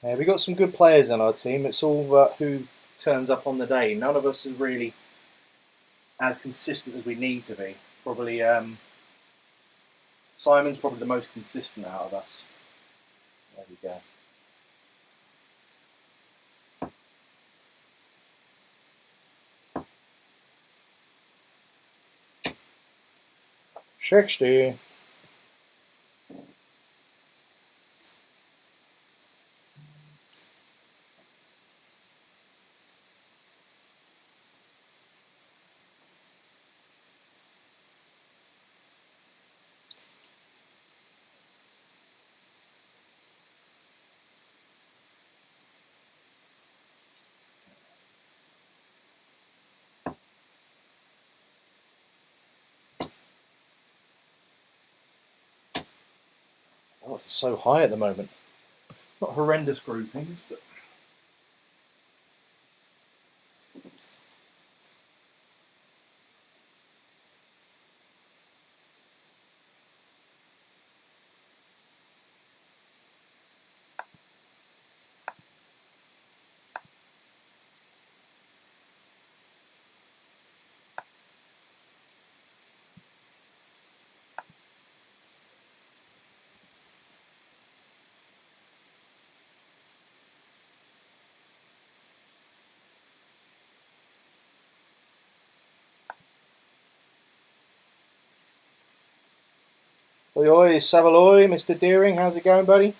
Yeah, we got some good players on our team. It's all about who turns up on the day. None of us is really as consistent as we need to be. Probably Simon's probably the most consistent out of us. There we go. Sixty. Oh, it's so high at the moment. Not horrendous groupings, but oi oi, Savaloy, Mr. Deering, how's it going, buddy?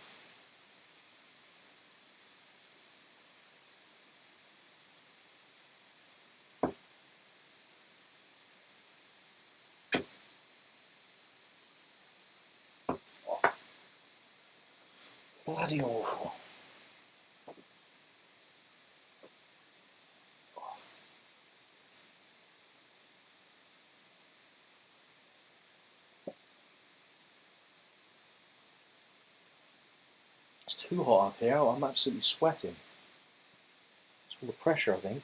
Bloody awful. It's too hot up here. I'm absolutely sweating. It's all the pressure, I think.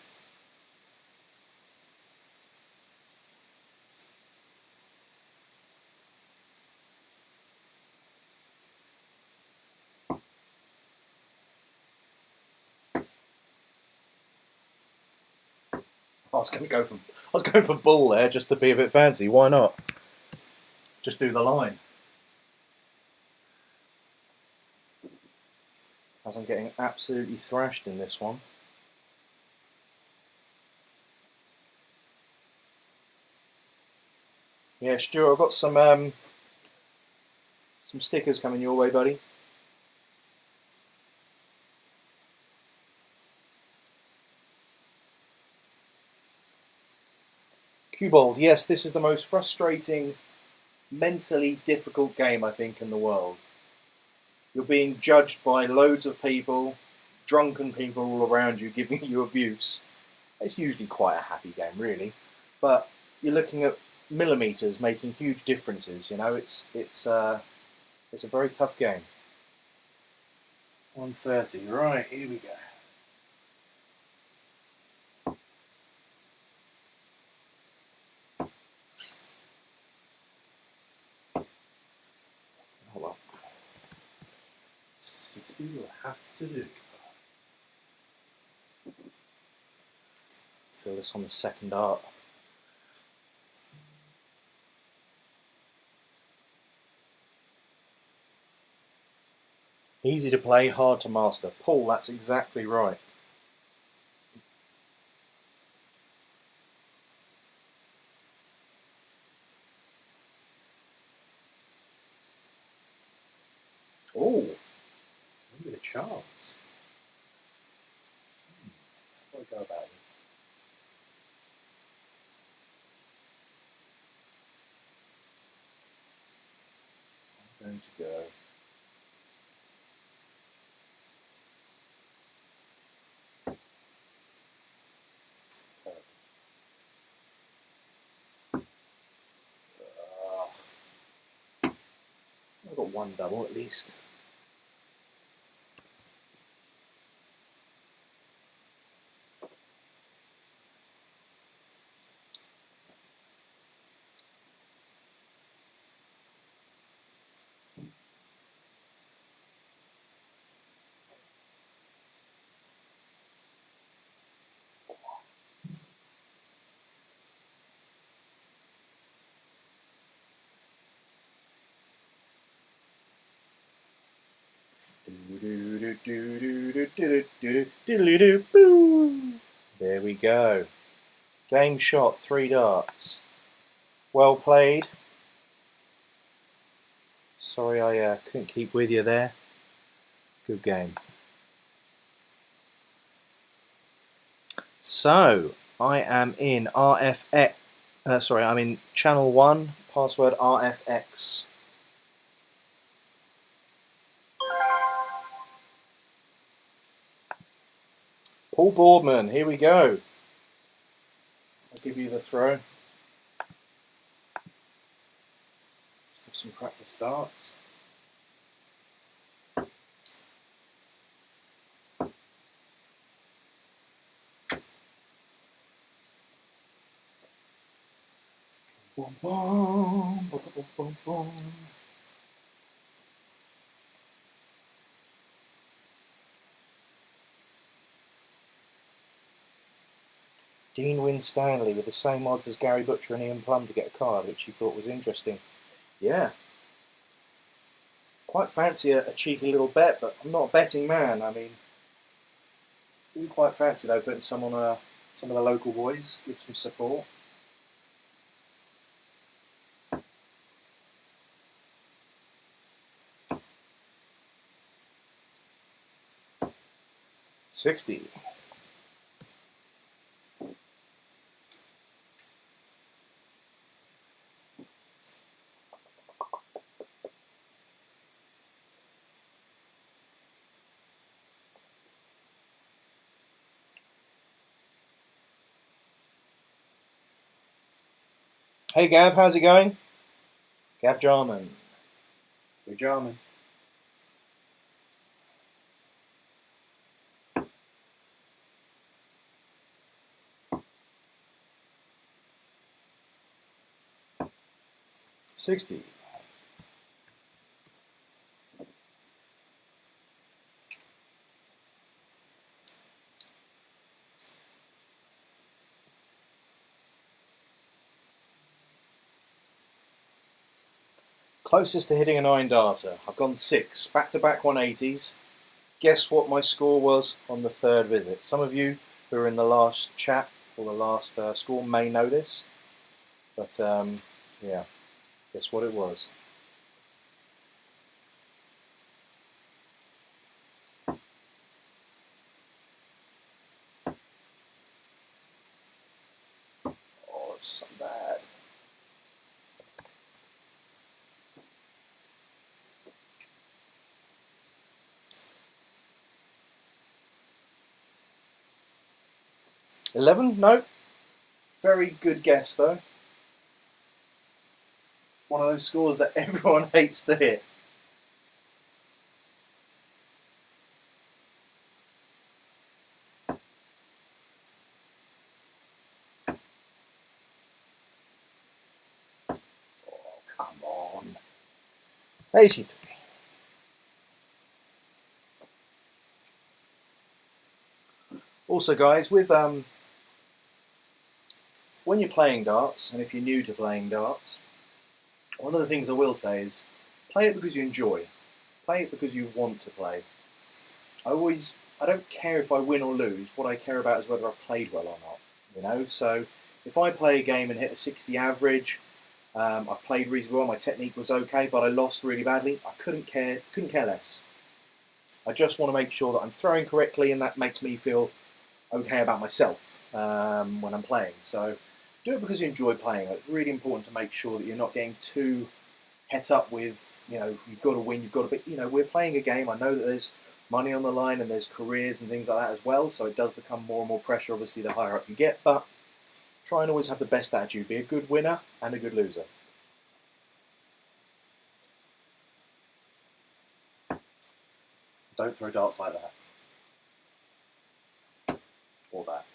I was going for bull there just to be a bit fancy. Why not? Just do the line. As I'm getting absolutely thrashed in this one. Yeah, Stuart, I've got some stickers coming your way, buddy. Cubold, yes, this is the most frustrating, mentally difficult game, I think, in the world. You're being judged by loads of people, drunken people all around you giving you abuse. It's usually quite a happy game, really, but you're looking at millimeters making huge differences. You know, it's a very tough game. 130, right? Here we go. Oh well, 60 will have to do. Feel this on the second art. Easy to play, hard to master. Paul, that's exactly right. Oh, maybe the charts. How do I go about this? I'm going to go. I've got one double at least. There we go. Game shot, 3 darts. Well played. Sorry I couldn't keep with you there. Good game. So, I am in RFX. I'm in channel 1, password RFX. Paul Boardman, here we go. I'll give you the throw. Just have some practice darts. Boom, boom, boom, boom, boom, boom. Dean Winstanley with the same odds as Gary Butcher and Ian Plum to get a card, which he thought was interesting. Yeah. Quite fancy a cheeky little bet, but I'm not a betting man. I mean, do quite fancy though putting some on some of the local boys, give some support. $60. Hey Gav, how's it going? Gav Jarman. Good Jarman. $60. Closest to hitting a 9 darter. I've gone 6, back-to-back 180s. Guess what my score was on the third visit? Some of you who are in the last chat or the last score may know this, but yeah, guess what it was? Oh, it's so bad. $11? No. Very good guess though. One of those scores that everyone hates to hit. Oh, come on. 83. Also guys, with when you're playing darts, and if you're new to playing darts, one of the things I will say is play it because you enjoy. Play it because you want to play. I don't care if I win or lose. What I care about is whether I've played well or not. You know, so if I play a game and hit a 60 average, I've played reasonably well. My technique was okay, but I lost really badly. I couldn't care less. I just want to make sure that I'm throwing correctly, and that makes me feel okay about myself when I'm playing. So do it because you enjoy playing. It's really important to make sure that you're not getting too het up with, you know, you've got to win, you've got to be, you know, we're playing a game. I know that there's money on the line and there's careers and things like that as well, so it does become more and more pressure, obviously, the higher up you get, but try and always have the best attitude. Be a good winner and a good loser. Don't throw darts like that. Or that.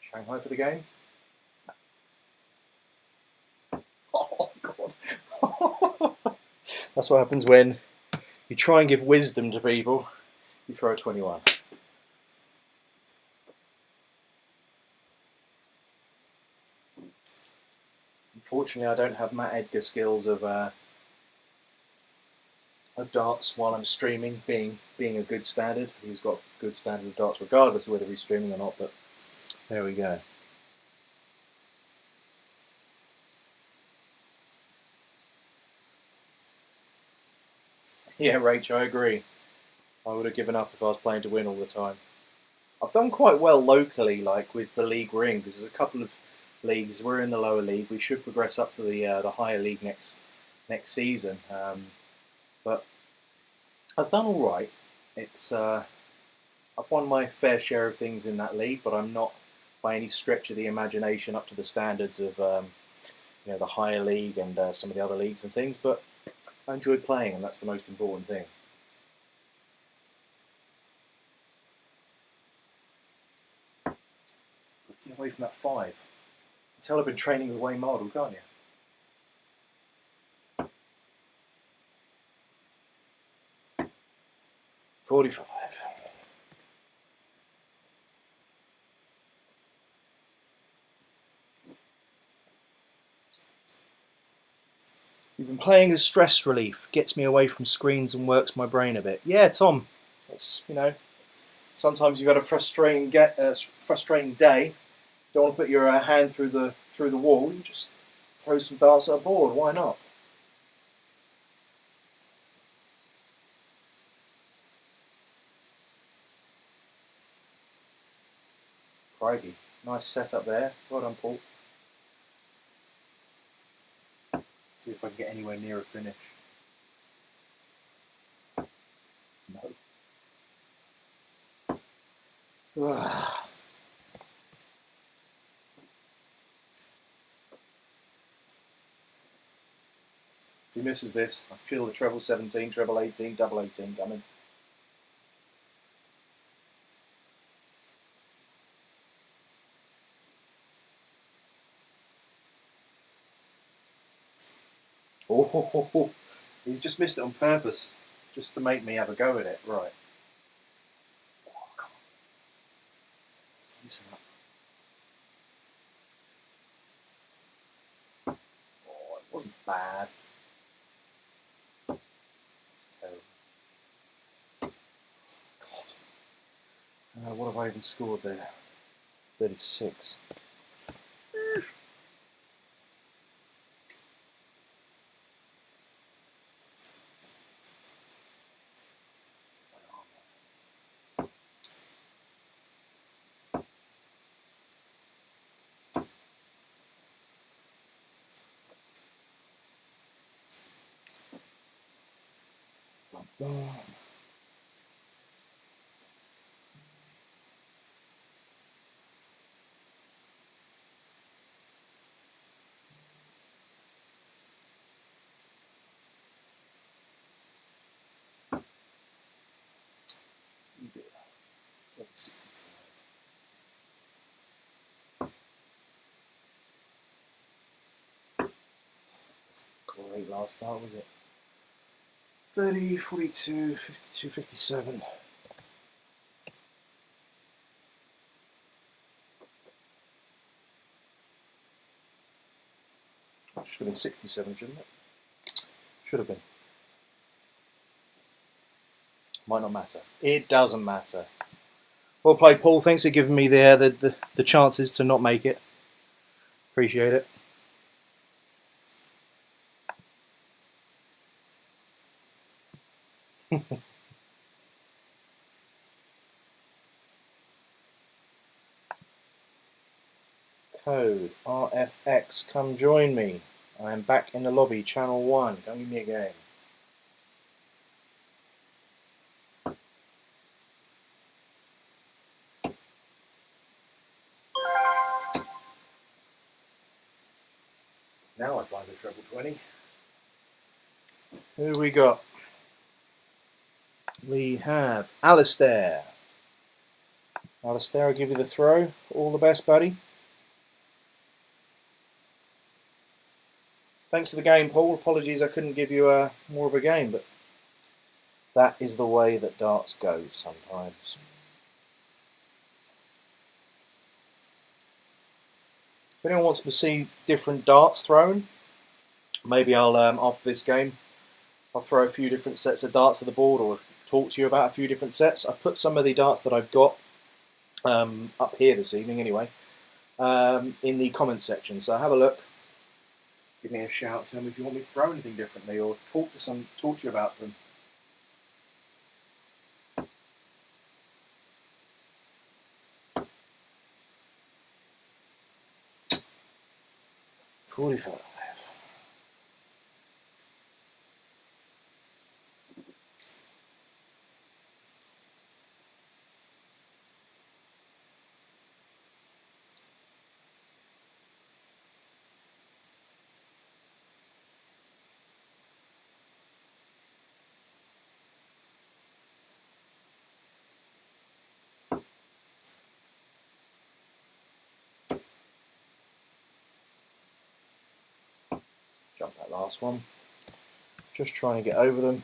Shanghai for the game? Oh, God. That's what happens when you try and give wisdom to people. You throw a 21. Unfortunately, I don't have Matt Edgar skills of darts while I'm streaming, being a good standard. He's got good standard of darts regardless of whether he's streaming or not, but there we go. Yeah, Rach, I agree. I would have given up if I was playing to win all the time. I've done quite well locally, like with the league we're in, because there's a couple of leagues. We're in the lower league. We should progress up to the higher league next season. But I've done all right. It's I've won my fair share of things in that league, but I'm not by any stretch of the imagination up to the standards of you know, the higher league and some of the other leagues and things. But I enjoyed playing, and that's the most important thing. Get away from that 5. You can tell I've been training with Wayne Mardle, can't you? $45. You've been playing as stress relief. Gets me away from screens and works my brain a bit. Yeah, Tom. It's, you know, sometimes you've got a frustrating day. Don't want to put your hand through the wall. You just throw some darts at a board. Why not? Crikey. Nice setup there. Well done, Paul. See if I can get anywhere near a finish. No. misses this. I feel the treble 17, treble 18, double 18 coming. Oh, he's just missed it on purpose, just to make me have a go at it. Right. Oh, come on. Let's loosen up. Oh, it wasn't bad. It's terrible. God. What have I even scored there? 36. Oh. Great last start, was it? 30, 42, 52, 57. That should have been 67, shouldn't it? Should have been. Might not matter. It doesn't matter. Well played, Paul. Thanks for giving me the chances to not make it. Appreciate it. Code RFX, come join me. I am back in the lobby, channel 1. Come give me a game. Now I find the treble 20. Who we got? We have Alistair. Alistair, I'll give you the throw. All the best, buddy. Thanks for the game, Paul. Apologies I couldn't give you more of a game, but that is the way that darts goes sometimes. If anyone wants to see different darts thrown, maybe I'll, after this game, I'll throw a few different sets of darts at the board or talk to you about a few different sets. I've put some of the darts that I've got up here this evening anyway, in the comment section, so have a look. Give me a shout, tell me if you want me to throw anything differently or talk to you about them. $45. Jump that last one. Just trying to get over them.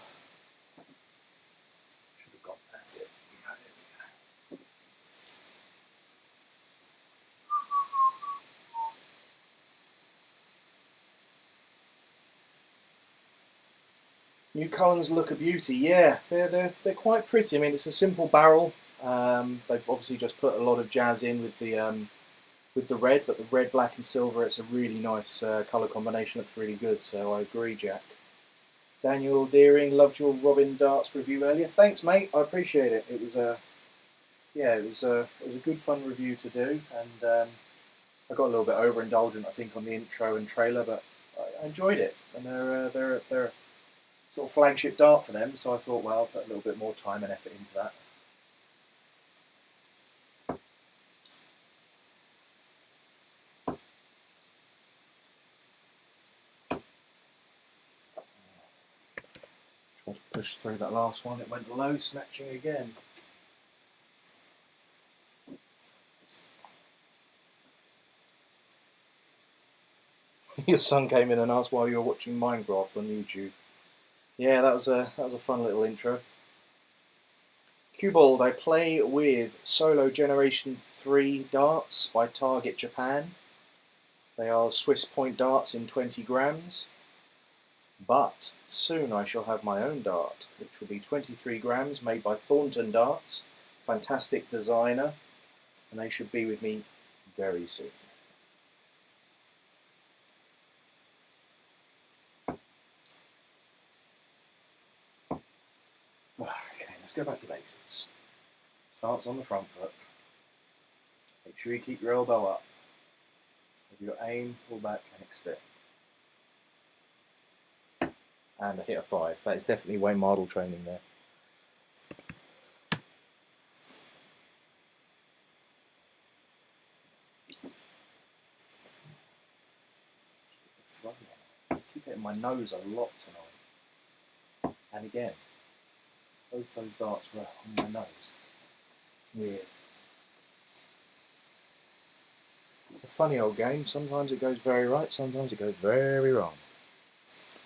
Should have got that's it. There we go. New cullens look a beauty. Yeah, they're quite pretty. I mean, it's a simple barrel. They've obviously just put a lot of jazz in with the red, but the red, black, and silver. It's a really nice colour combination. Looks really good. So I agree, Jack. Daniel Deering, loved your Robin Darts review earlier. Thanks, mate. I appreciate it. It was a good fun review to do, and I got a little bit overindulgent, I think, on the intro and trailer, but I enjoyed it. And they're sort of flagship dart for them, so I thought, well, I'll put a little bit more time and effort into that. Tried to push through that last one, it went low, snatching again. Your son came in and asked why you were watching Minecraft on YouTube. Yeah, that was a fun little intro. Cubald, I play with Solo Generation 3 darts by Target Japan. They are Swiss point darts in 20 grams. But soon I shall have my own dart, which will be 23 grams, made by Thornton Darts. Fantastic designer, and they should be with me very soon. Okay, let's go back to basics. Starts on the front foot. Make sure you keep your elbow up. With your aim, pull back and extend. And I hit a 5. That is definitely way model training there. I keep hitting my nose a lot tonight. And again, both those darts were on my nose. Weird. It's a funny old game. Sometimes it goes very right, sometimes it goes very wrong.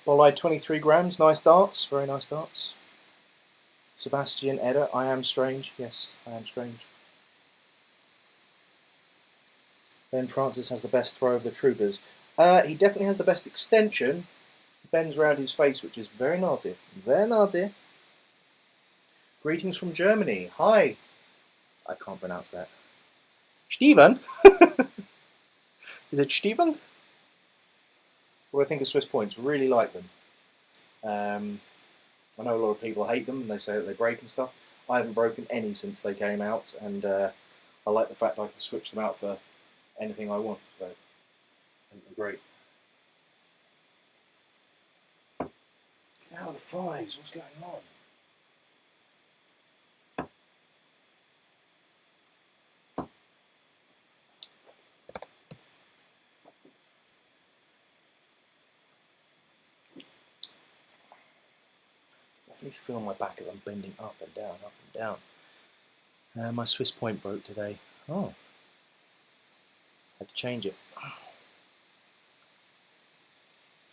Bolide 23 grams, nice darts, very nice darts. Sebastian Edda, I am strange, yes, I am strange. Ben Francis has the best throw of the troopers. He definitely has the best extension. He bends round his face, which is very naughty. Very naughty. Greetings from Germany. Hi. I can't pronounce that. Steven? Is it Steven? What do I think of Swiss points? Really like them. I know a lot of people hate them and they say that they break and stuff. I haven't broken any since they came out, and I like the fact I can switch them out for anything I want. So, I think they're great. Get out of the 5s, what's going on? Definitely feel my back as I'm bending up and down, up and down. My Swiss point broke today. Oh. Had to change it.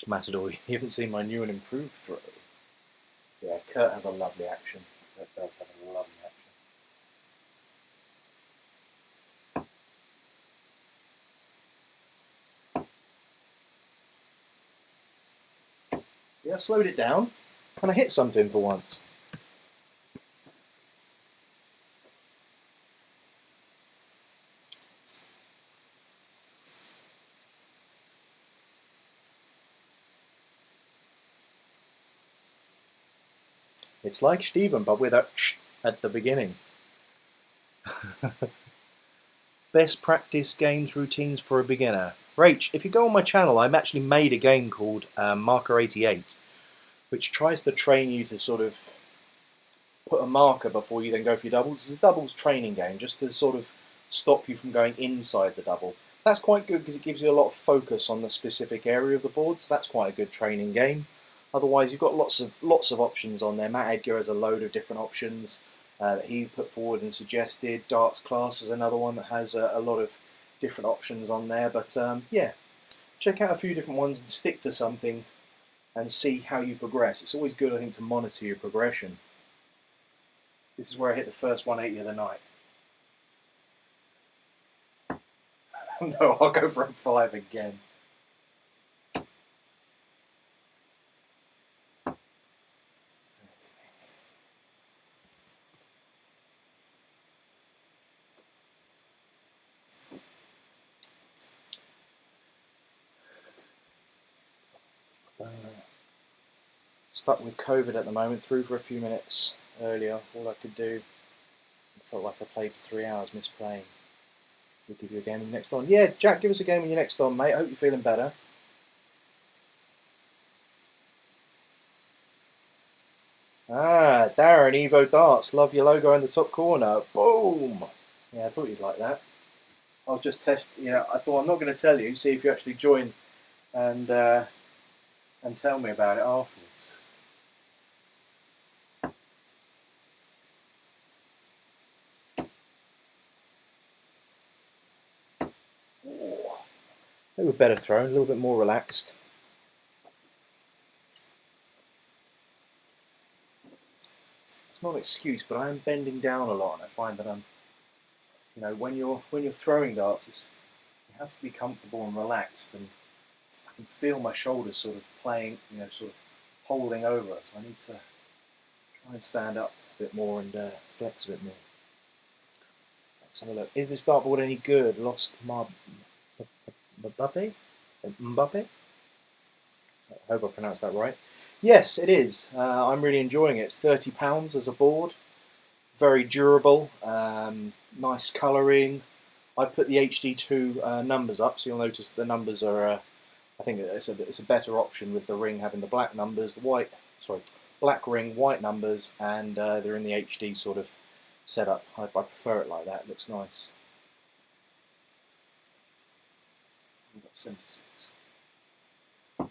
Matador, you haven't seen my new and improved throw. Yeah, Kurt has a lovely action. Kurt does have a lovely action. Yeah, I slowed it down and I hit something for once. It's like Steven, but with a sh at the beginning. Best practice games routines for a beginner. Rach, if you go on my channel, I've actually made a game called Marker 88, which tries to train you to sort of put a marker before you then go for your doubles. It's a doubles training game, just to sort of stop you from going inside the double. That's quite good because it gives you a lot of focus on the specific area of the board, so that's quite a good training game. Otherwise, you've got lots of options on there. Matt Edgar has a load of different options that he put forward and suggested. Darts Class is another one that has a lot of different options on there. But yeah, check out a few different ones and stick to something and see how you progress. It's always good, I think, to monitor your progression. This is where I hit the first 180 of the night. No, I'll go for a 5 again. Stuck with COVID at the moment, through for a few minutes earlier. All I could do, I felt like I played for 3 hours, missed playing. We'll give you a game when you're next on. Yeah, Jack, give us a game when you're next on, mate. I hope you're feeling better. Ah, Darren, Evo Darts, love your logo in the top corner. Boom! Yeah, I thought you'd like that. I was just testing, I thought I'm not going to tell you, see if you actually join and tell me about it afterwards. They were better thrown, a little bit more relaxed. It's not an excuse, but I am bending down a lot, and I find that I'm, you know, when you're throwing darts, you have to be comfortable and relaxed, and I can feel my shoulders sort of playing, you know, sort of holding over. So I need to try and stand up a bit more and flex a bit more. Let's have a look. Is this dartboard any good? Lost Mbappe? Mbappe? I hope I pronounced that right. Yes, it is. I'm really enjoying it. It's £30 as a board. Very durable. Nice colouring. I've put the HD2 numbers up, so you'll notice that the numbers are. I think it's a better option with the ring having the black numbers, black ring, white numbers, and they're in the HD sort of setup. I prefer it like that. It looks nice. We've got 76. That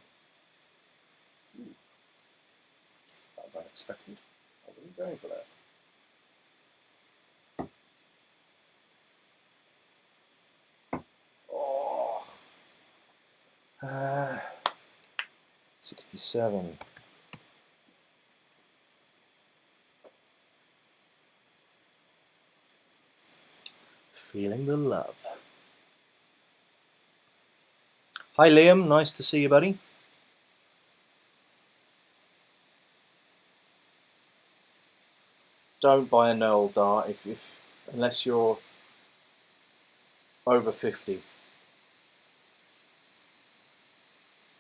was unexpected. I wasn't going for that. 67. Feeling the love. Hi Liam, nice to see you, buddy. Don't buy a Noel dart unless you're over 50.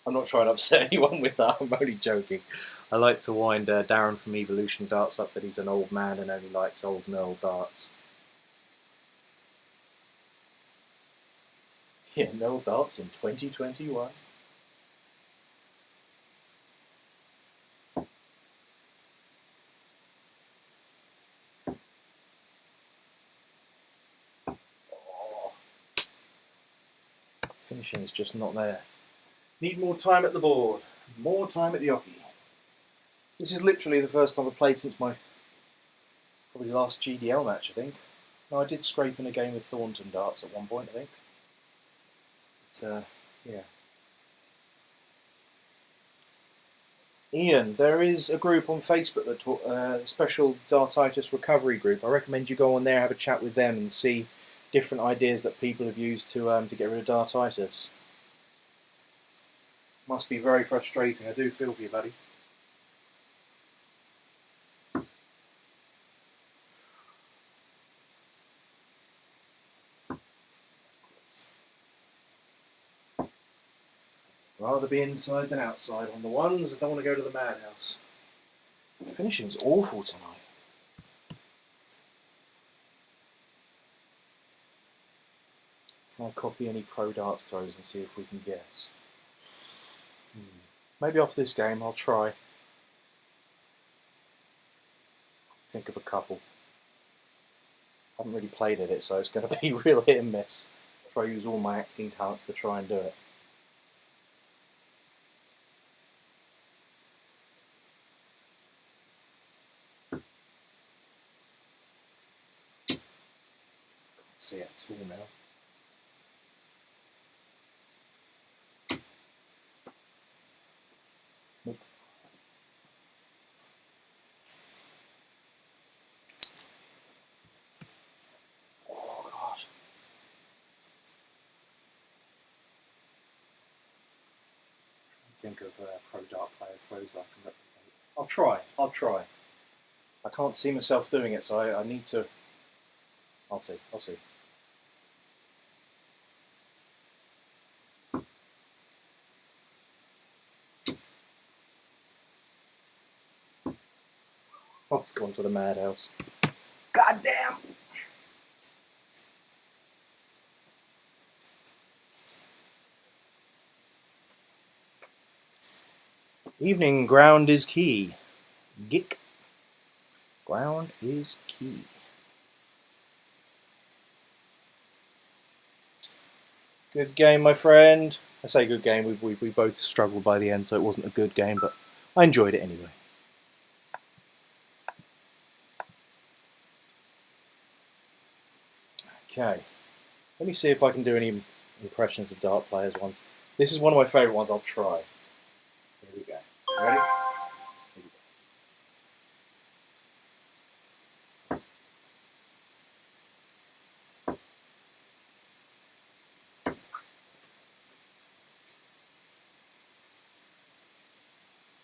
I'm not trying to upset anyone with that, I'm only joking. I like to wind Darren from Evolution Darts up that he's an old man and only likes old Noel darts. Yeah, Noel darts in 2021. Oh. Finishing is just not there. Need more time at the board. More time at the hockey. This is literally the first time I've played since my probably last GDL match, I think. No, I did scrape in a game with Thornton darts at one point, I think. But, yeah. Ian, there is a group on Facebook that special dartitis recovery group. I recommend you go on there, have a chat with them, and see different ideas that people have used to get rid of dartitis. Must be very frustrating. I do feel for you, buddy. Rather be inside than outside on the ones. I don't want to go to the madhouse. The finishing's awful tonight. Can I copy any pro darts throws and see if we can guess? Maybe off this game I'll try. Think of a couple. I haven't really played at it, so it's going to be real hit and miss. Try to use all my acting talents to try and do it. Can't see it at all now. Nope. Oh God. Think of pro dart player throws that I can replicate. I'll try. I can't see myself doing it, so I need to. I'll see. Oh, it's gone to the madhouse. God damn! Evening, ground is key. Gick. Ground is key. Good game, my friend. I say good game, we both struggled by the end, so it wasn't a good game, but I enjoyed it anyway. Okay. Let me see if I can do any impressions of dart players ones. This is one of my favourite ones. I'll try. Here we go. Ready? Here we go.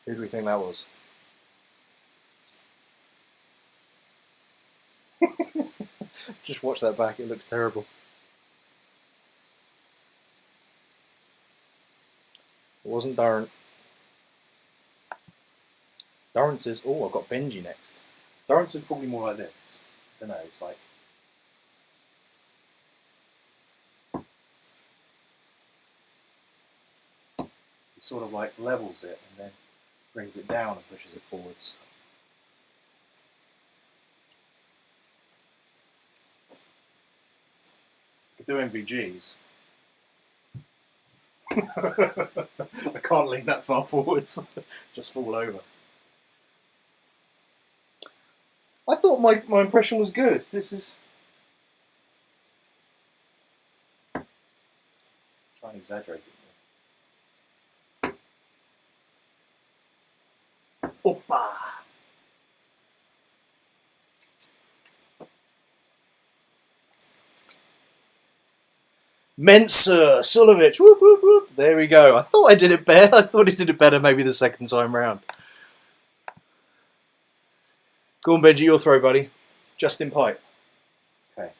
Who do we think that was? Just watch that back, it looks terrible. It wasn't Darren. Darren says, oh, I've got Benji next. Darren says probably more like this. I don't know, it's like... He sort of like levels it and then brings it down and pushes it forwards. Do MVGs. I can't lean that far forwards. Just fall over. I thought my impression was good. This is... Try and exaggerate it. Oppa! Mensa, Sulovic, whoop, whoop, whoop. There we go. I thought I did it better. I thought he did it better maybe the second time round. Go on, Benji, your throw, buddy. Justin Pipe. Okay.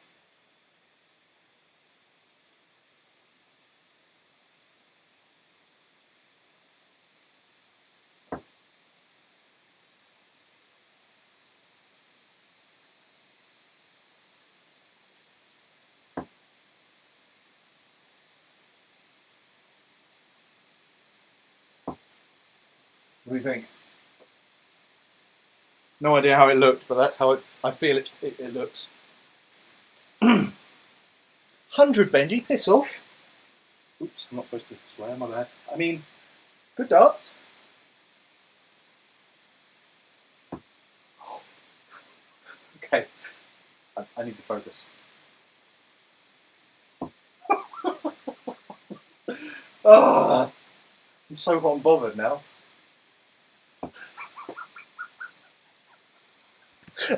What do you think? No idea how it looked, but that's how I feel it looks. 100 Benji, piss off. Oops, I'm not supposed to swear, my bad. I mean, good darts. Okay, I need to focus. Oh, I'm so hot and bothered now.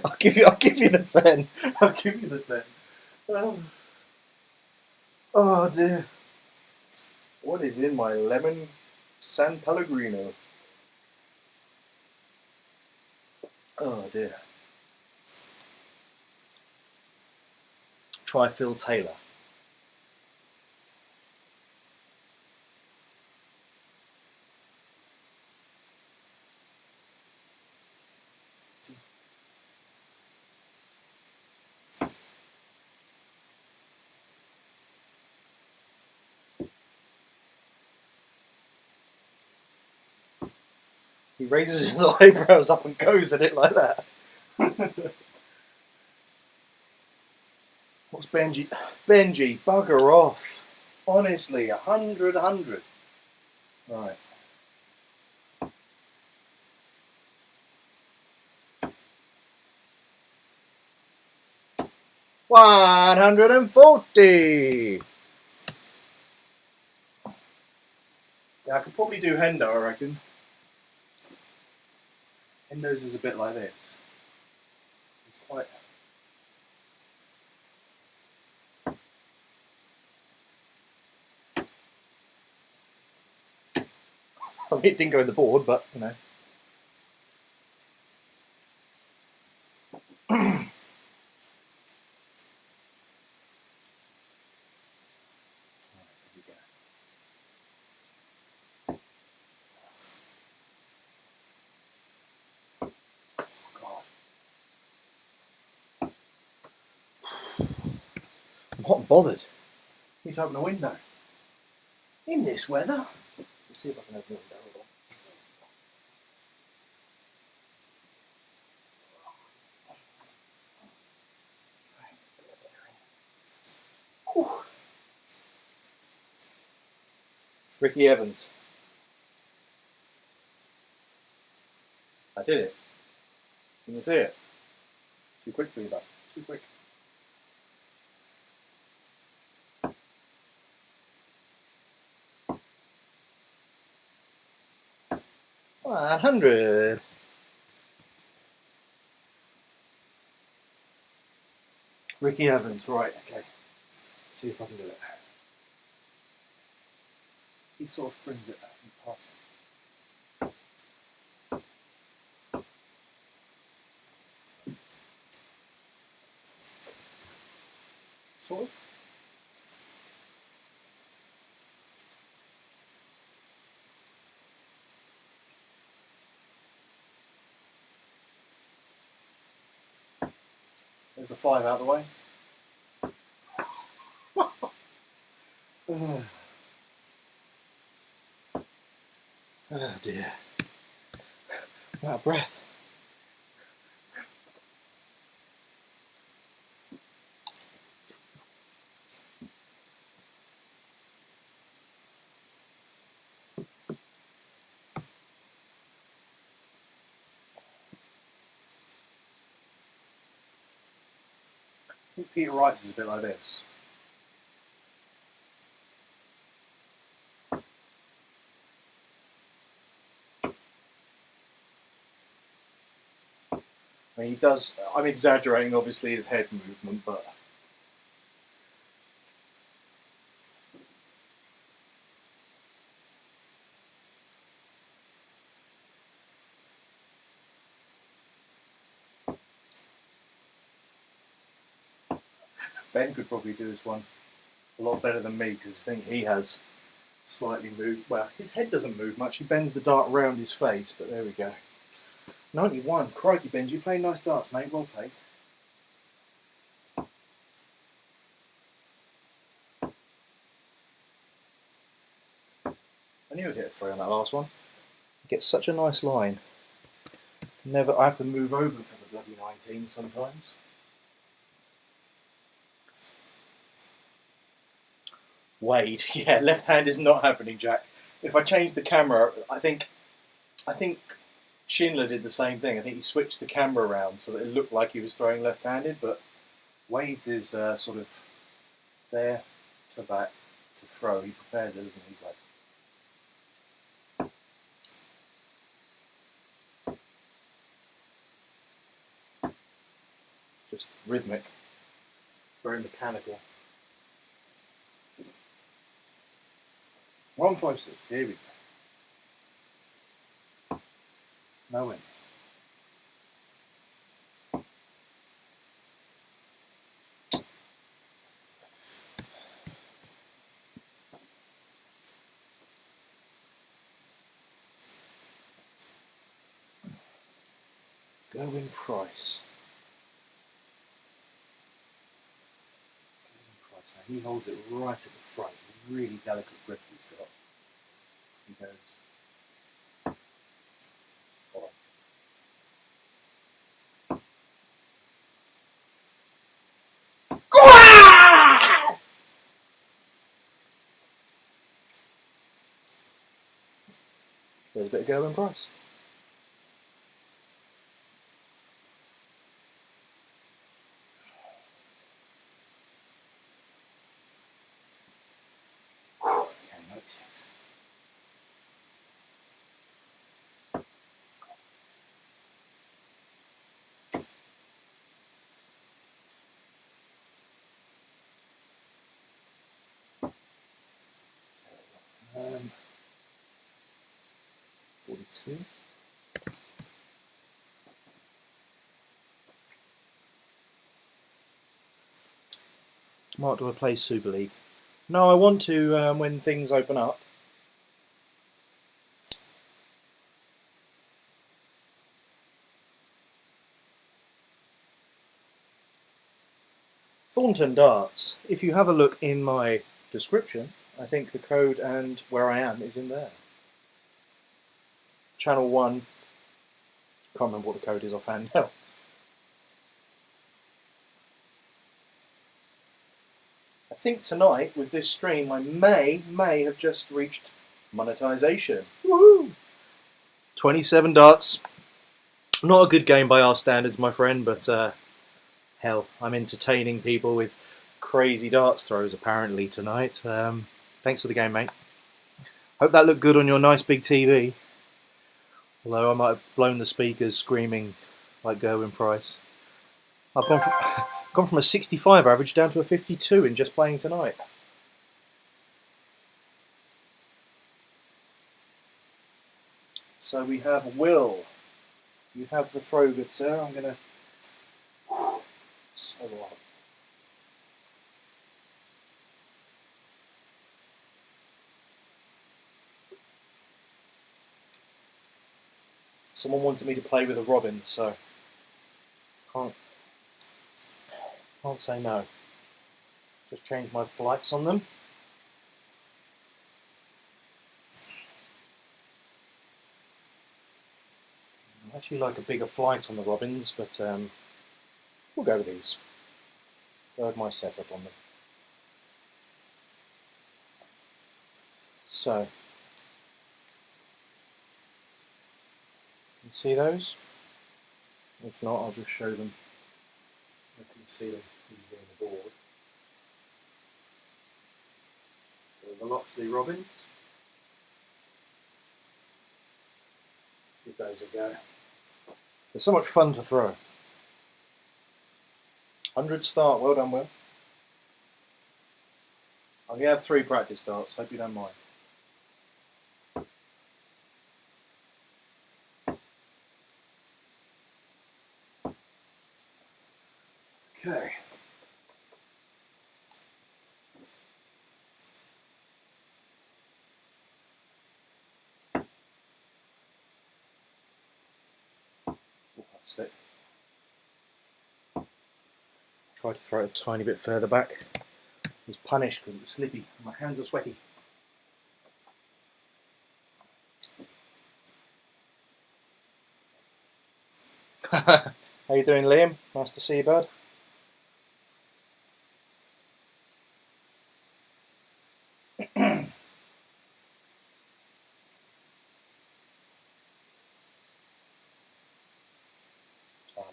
I'll give you the 10. I'll give you the 10. Oh dear. What is in my lemon San Pellegrino? Oh dear. Try Phil Taylor. He raises his eyebrows up and goes at it like that. What's Benji? Benji, bugger off. Honestly, 100. Right. $140. Yeah, I could probably do Hendo, I reckon. Hendo's is a bit like this. It's quite... I mean, it didn't go in the board, but, you know. I'm hot and bothered. I need to open a window. In this weather. Let's see if I can open a window. Hold on. Ricky Evans. I did it. Can you see it? Too quick for you, though. Too quick. 100. Ricky Evans, right, okay. Let's see if I can do it. He sort of brings it past him. Sort of. There's the 5 out of the way. Oh dear. I'm out of breath. I think Peter Wright's is a bit like this. I mean, he does, I'm exaggerating obviously his head movement, but Ben could probably do this one a lot better than me, because I think he has slightly moved. Well, his head doesn't move much, he bends the dart around his face, but there we go. 91, crikey Benji, you play nice darts mate, well played. I knew I'd get a 3 on that last one. Get such a nice line. Never, I have to move over for the bloody 19 sometimes. Wade, yeah, left hand is not happening, Jack. If I change the camera, I think Schindler did the same thing. I think he switched the camera around so that it looked like he was throwing left-handed, but Wade's is sort of there to back to throw. He prepares it, doesn't he? He's like, just rhythmic, very mechanical. 156, here we go. No win. Going Price. Now he holds it right at the front. Really delicate grip he's got. He goes. There's a bit of Gerwin Price. Okay, makes sense. Um, 42. Mark, do I play Super League? No, I want to when things open up. Thornton Darts. If you have a look in my description, I think the code and where I am is in there. Channel 1. Can't remember what the code is offhand now. I think tonight with this stream I may have just reached monetization. Woohoo! 27 darts. Not a good game by our standards, my friend, but hell, I'm entertaining people with crazy darts throws apparently tonight. Thanks for the game, mate. Hope that looked good on your nice big TV. Although I might have blown the speakers screaming like Gerwin Price. I've gone from a 65 average down to a 52 in just playing tonight. So we have Will. You have the throw, good sir. I'm going to... So what? Someone wanted me to play with a robin, so can't say no. Just change my flights on them. I actually like a bigger flight on the robins, but we'll go with these. Go with my setup on them. So, you see those? If not, I'll just show them. I can see them easily on the board. So the Loxley robins. Give those a go. They're so much fun to throw. 100 start, well done, Will. I'm going to have 3 practice starts, hope you don't mind. Okay. Oh, that slipped. Tried to throw it a tiny bit further back. I was punished because it was slippy. My hands are sweaty. How you doing, Liam? Nice to see you, bud.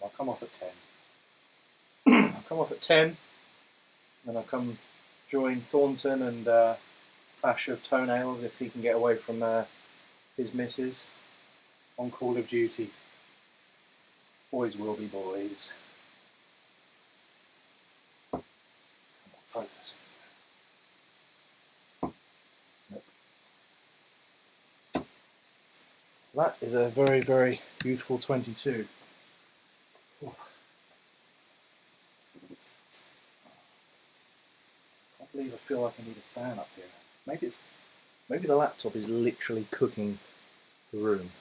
I'll come off at 10. I'll come off at 10, and I'll come join Thornton and Clash of Toenails if he can get away from his missus on Call of Duty. Boys will be boys. Come on, focus. Nope. That is a very, very youthful 22. Ooh. I can't believe I feel like I need a fan up here. Maybe the laptop is literally cooking the room.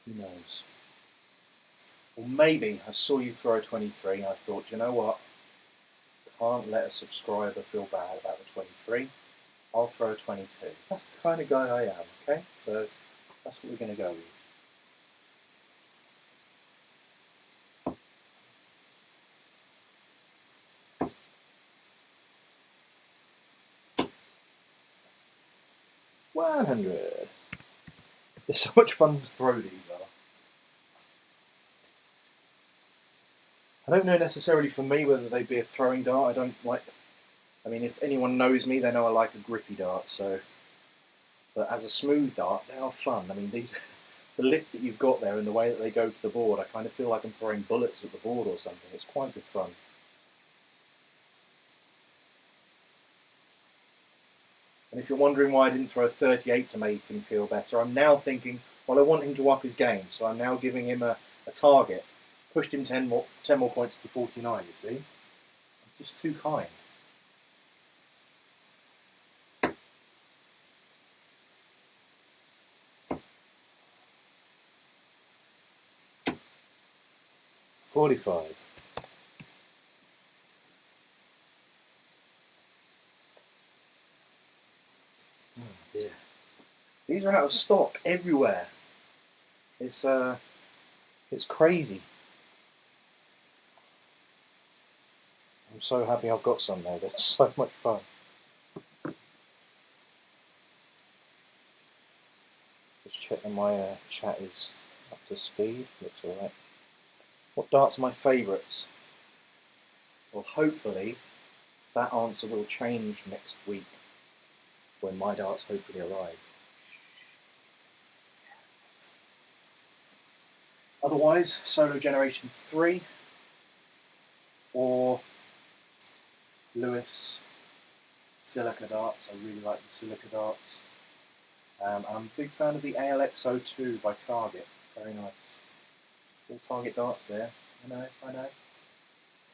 Who knows? Or maybe I saw you throw a 23 and I thought, you know what? Can't let a subscriber feel bad about the 23. I'll throw a 22. That's the kind of guy I am, okay? So that's what we're going to go with. $100. They're so much fun to throw, these are. I don't know necessarily for me whether they'd be a throwing dart. I don't like... I mean, if anyone knows me, they know I like a grippy dart, so... But as a smooth dart, they are fun. I mean, these... The lip that you've got there and the way that they go to the board, I kind of feel like I'm throwing bullets at the board or something. It's quite good fun. And if you're wondering why I didn't throw a 38 to make him feel better, I'm now thinking, well, I want him to up his game, so I'm now giving him a target. Pushed him 10 more points to 49, you see? I'm just too kind. $45. Oh dear. These are out of stock everywhere. It's crazy. I'm so happy I've got some there. They're so much fun. Just check that my chat is up to speed. Looks alright. What darts are my favourites? Well, hopefully that answer will change next week when my darts hopefully arrive. Otherwise, Solo Generation 3 or Lewis silica darts. I really like the silica darts. I'm a big fan of the ALX02 by Target. Very nice. All Target darts there. I know.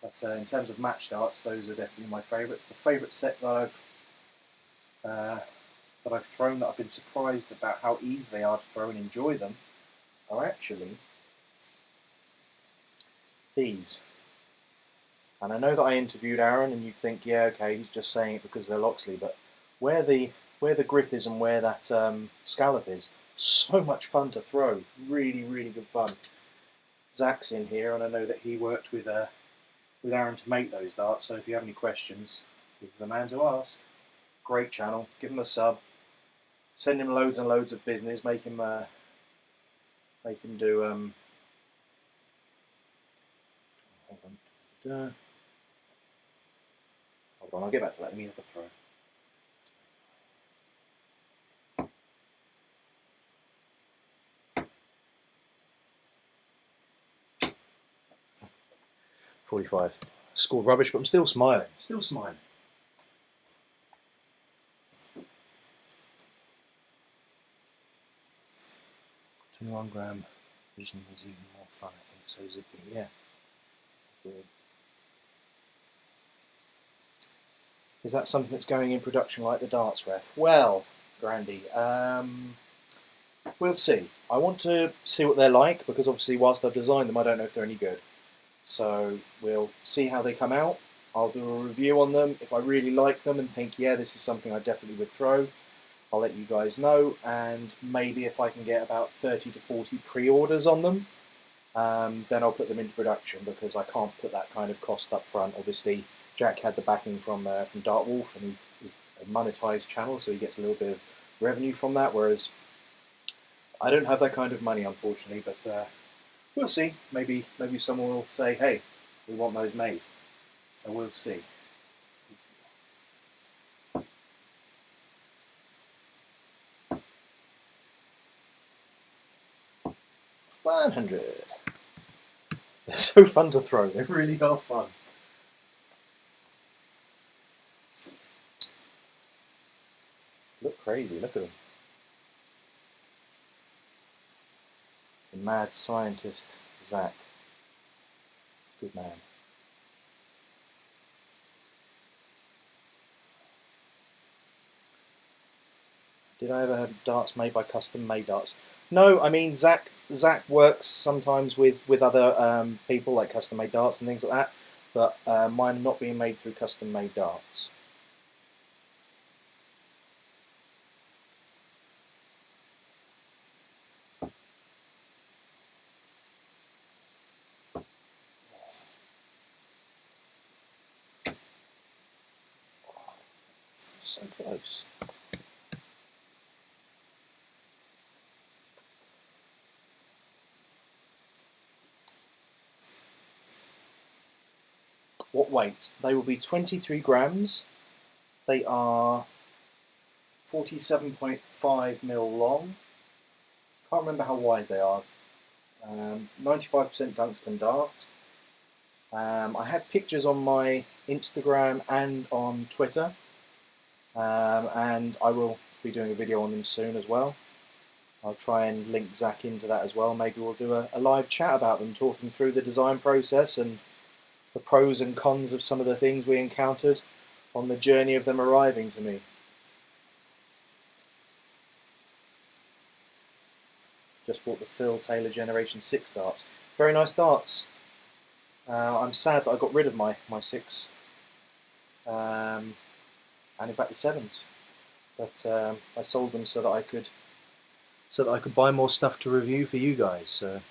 But in terms of match darts, those are definitely my favourites. The favourite set that I've thrown, that I've been surprised about how easy they are to throw and enjoy them, are actually these. And I know that I interviewed Aaron, and you'd think, yeah, okay, he's just saying it because they're Loxley, but where the grip is and where that scallop is, so much fun to throw. Really, really good fun. Zach's in here, and I know that he worked with Aaron to make those darts, so if you have any questions, he's the man to ask. Great channel. Give him a sub. Send him loads and loads of business. Make him do hold on, I'll get back to that. Let me have a throw. .45. Scored rubbish, but I'm still smiling. Still smiling. .21 gram vision is even more fun, I think. So is it? Yeah. Is that something that's going in production like the darts ref? Well, Grandy, we'll see. I want to see what they're like, because obviously whilst I've designed them, I don't know if they're any good. So we'll see how they come out. I'll do a review on them. If I really like them and think, yeah, this is something I definitely would throw, I'll let you guys know. And maybe if I can get about 30 to 40 pre-orders on them, then I'll put them into production, because I can't put that kind of cost up front. Obviously, Jack had the backing from Dark Wolf, and he's a monetized channel, so he gets a little bit of revenue from that, whereas I don't have that kind of money, unfortunately. But we'll see. Maybe someone will say, hey, we want those made. So we'll see. $100. They're so fun to throw. They really are fun. Look crazy. Look at them. The mad scientist, Zach. Good man. Did I ever have darts made by custom-made darts? No, I mean, Zach works sometimes with other people, like custom-made darts and things like that, but mine are not being made through custom-made darts. So close. What weight? They will be 23 grams. They are 47.5 mil long. Can't remember how wide they are. 95% tungsten dart. I had pictures on my Instagram and on Twitter, and I will be doing a video on them soon as well. I'll try and link Zach into that as well. Maybe we'll do a live chat about them, talking through the design process and the pros and cons of some of the things we encountered on the journey of them arriving to me. Just bought the Phil Taylor Generation 6 darts. Very nice darts. I'm sad that I got rid of my 6, and in fact the 7s. But I sold them so that I could buy more stuff to review for you guys. So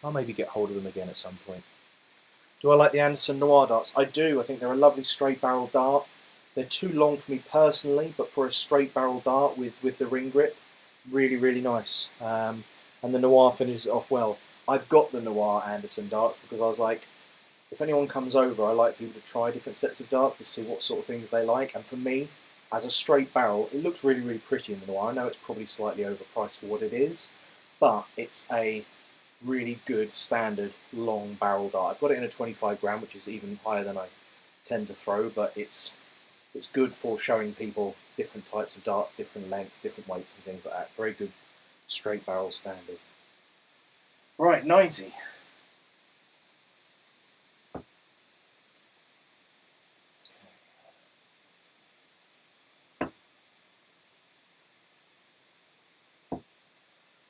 I'll maybe get hold of them again at some point. Do I like the Anderson Noir darts? I do. I think they're a lovely straight barrel dart. They're too long for me personally, but for a straight barrel dart with the ring grip, really, really nice. And the Noir finishes off well. I've got the Noir Anderson darts because I was like, if anyone comes over, I like people to try different sets of darts to see what sort of things they like. And for me, as a straight barrel, it looks really, really pretty in the Noir. I know it's probably slightly overpriced for what it is, but it's a really good standard long barrel dart. I've got it in a 25 gram, which is even higher than I tend to throw, but it's good for showing people different types of darts, different lengths, different weights and things like that. Very good straight barrel standard. Right, 90.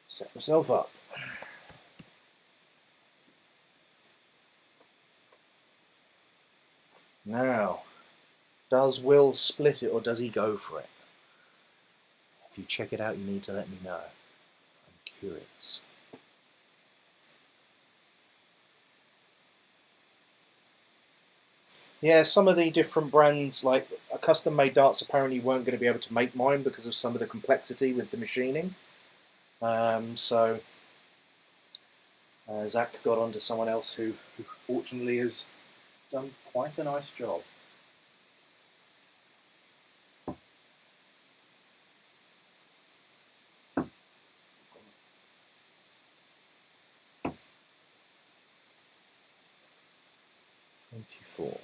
Set myself up. Now, does Will split it or does he go for it? If you check it out, you need to let me know. I'm curious. Yeah, some of the different brands, like custom-made darts, apparently weren't going to be able to make mine because of some of the complexity with the machining. So Zach got on to someone else who fortunately has done quite a nice job. .24.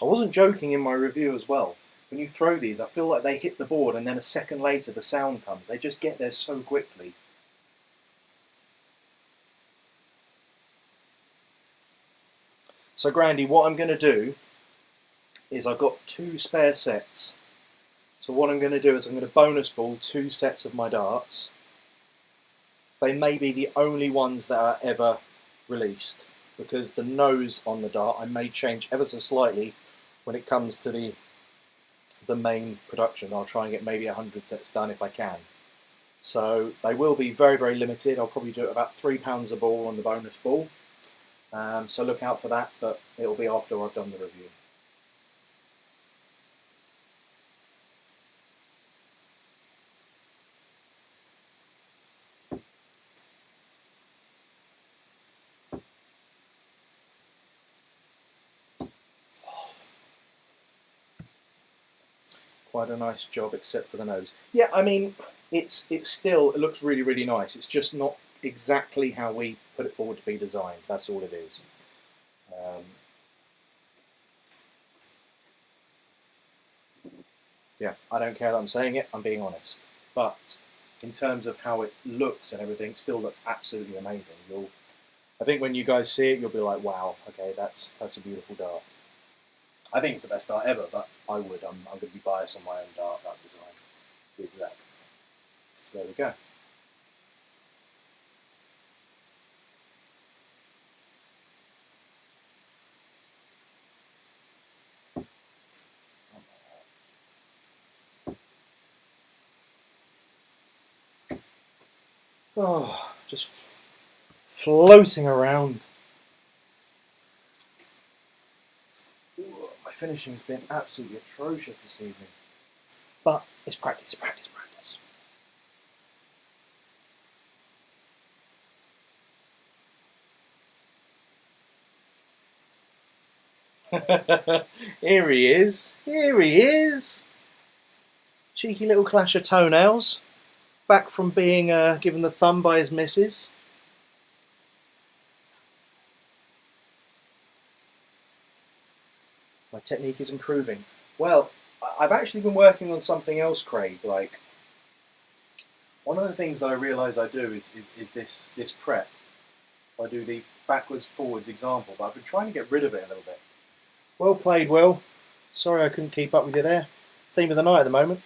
I wasn't joking in my review as well. When you throw these, I feel like they hit the board and then a second later the sound comes. They just get there so quickly. So Grandy, what I'm going to do is I've got 2 spare sets. So what I'm going to do is I'm going to bonus ball 2 sets of my darts. They may be the only ones that are ever released, because the nose on the dart I may change ever so slightly when it comes to the main production. I'll try and get maybe 100 sets done if I can. So they will be very, very limited. I'll probably do it about £3 a ball on the bonus ball. So look out for that, but it'll be after I've done the review. Quite a nice job, except for the nose. Yeah, I mean, it looks really, really nice. It's just not exactly how we put it forward to be designed. That's all it is. Yeah, I don't care that I'm saying it. I'm being honest. But in terms of how it looks and everything, it still looks absolutely amazing. I think when you guys see it, you'll be like, wow, okay, that's a beautiful dart. I think it's the best dart ever, but I'm going to be biased on my own dart design with Zach. So there we go. Oh, just floating around. Ooh, my finishing has been absolutely atrocious this evening. But it's practice, practice, practice. Here he is. Here he is. Cheeky little clash of toenails. Back from being given the thumb by his missus. My technique is improving. Well, I've actually been working on something else, Craig. Like, one of the things that I realise I do is this prep. I do the backwards forwards example, but I've been trying to get rid of it a little bit. Well played, Will. Sorry I couldn't keep up with you there. Theme of the night at the moment.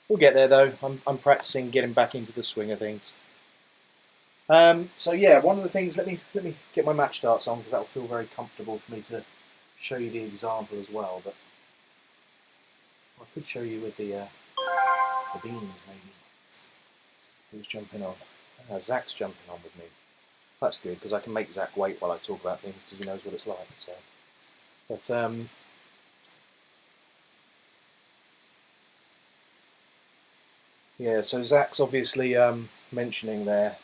We'll get there though. I'm practicing getting back into the swing of things. So yeah, one of the things. Let me get my match darts on because that will feel very comfortable for me to show you the example as well. But I could show you with the beans maybe. Who's jumping on? Zach's jumping on with me. That's good because I can make Zach wait while I talk about things because he knows what it's like. So, but yeah. So Zach's obviously mentioning there.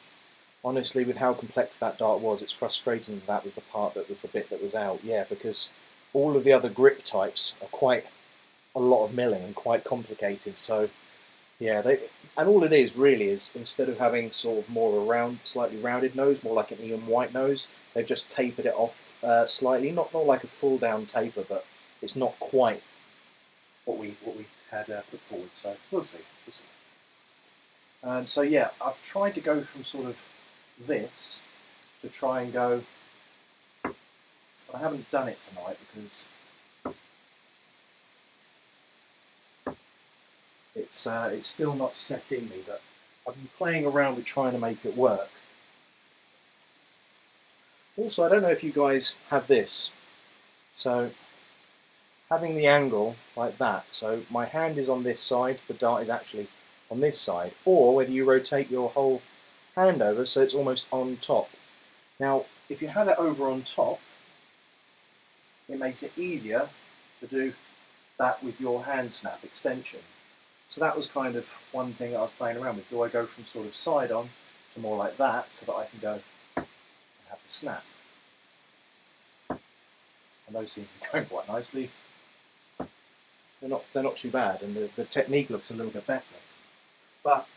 Honestly, with how complex that dart was, it's frustrating that was the part that was the bit that was out. Yeah, because all of the other grip types are quite a lot of milling and quite complicated. So yeah, and all it is really is, instead of having sort of more of a round, slightly rounded nose, more like an Ian White nose, they've just tapered it off slightly. Not like a full down taper, but it's not quite what we had put forward. So we'll see. We'll see. So yeah, I've tried to go from sort of this to try and go, but I haven't done it tonight because it's still not set in me, but I've been playing around with trying to make it work. Also, I don't know if you guys have this, so having the angle like that, so my hand is on this side, the dart is actually on this side, or whether you rotate your whole hand over so it's almost on top. Now, if you have it over on top, it makes it easier to do that with your hand snap extension. So that was kind of one thing that I was playing around with. Do I go from sort of side on to more like that so that I can go and have the snap? And those seem to be going quite nicely. They're not too bad, and the technique looks a little bit better. But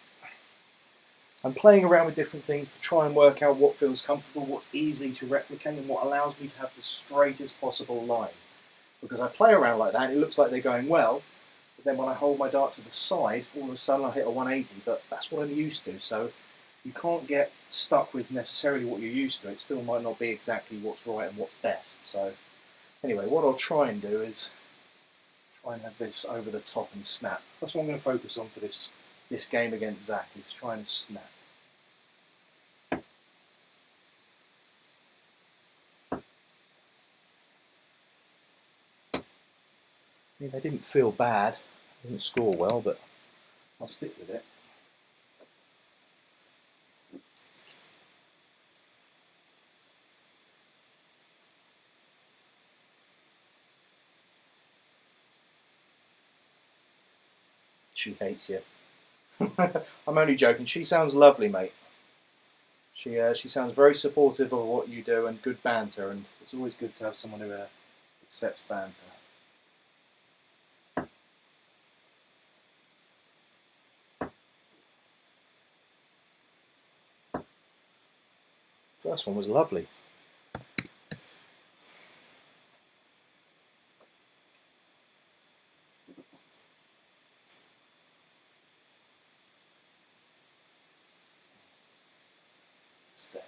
I'm playing around with different things to try and work out what feels comfortable, what's easy to replicate, and what allows me to have the straightest possible line. Because I play around like that, and it looks like they're going well, but then when I hold my dart to the side, all of a sudden I hit a 180, but that's what I'm used to, so you can't get stuck with necessarily what you're used to. It still might not be exactly what's right and what's best. So anyway, what I'll try and do is try and have this over the top and snap. That's what I'm going to focus on for this game against Zach, is try and snap. I mean, they didn't feel bad, I didn't score well, but I'll stick with it. She hates you. I'm only joking. She sounds lovely, mate. She sounds very supportive of what you do and good banter, and it's always good to have someone who accepts banter. First one was lovely. Stem.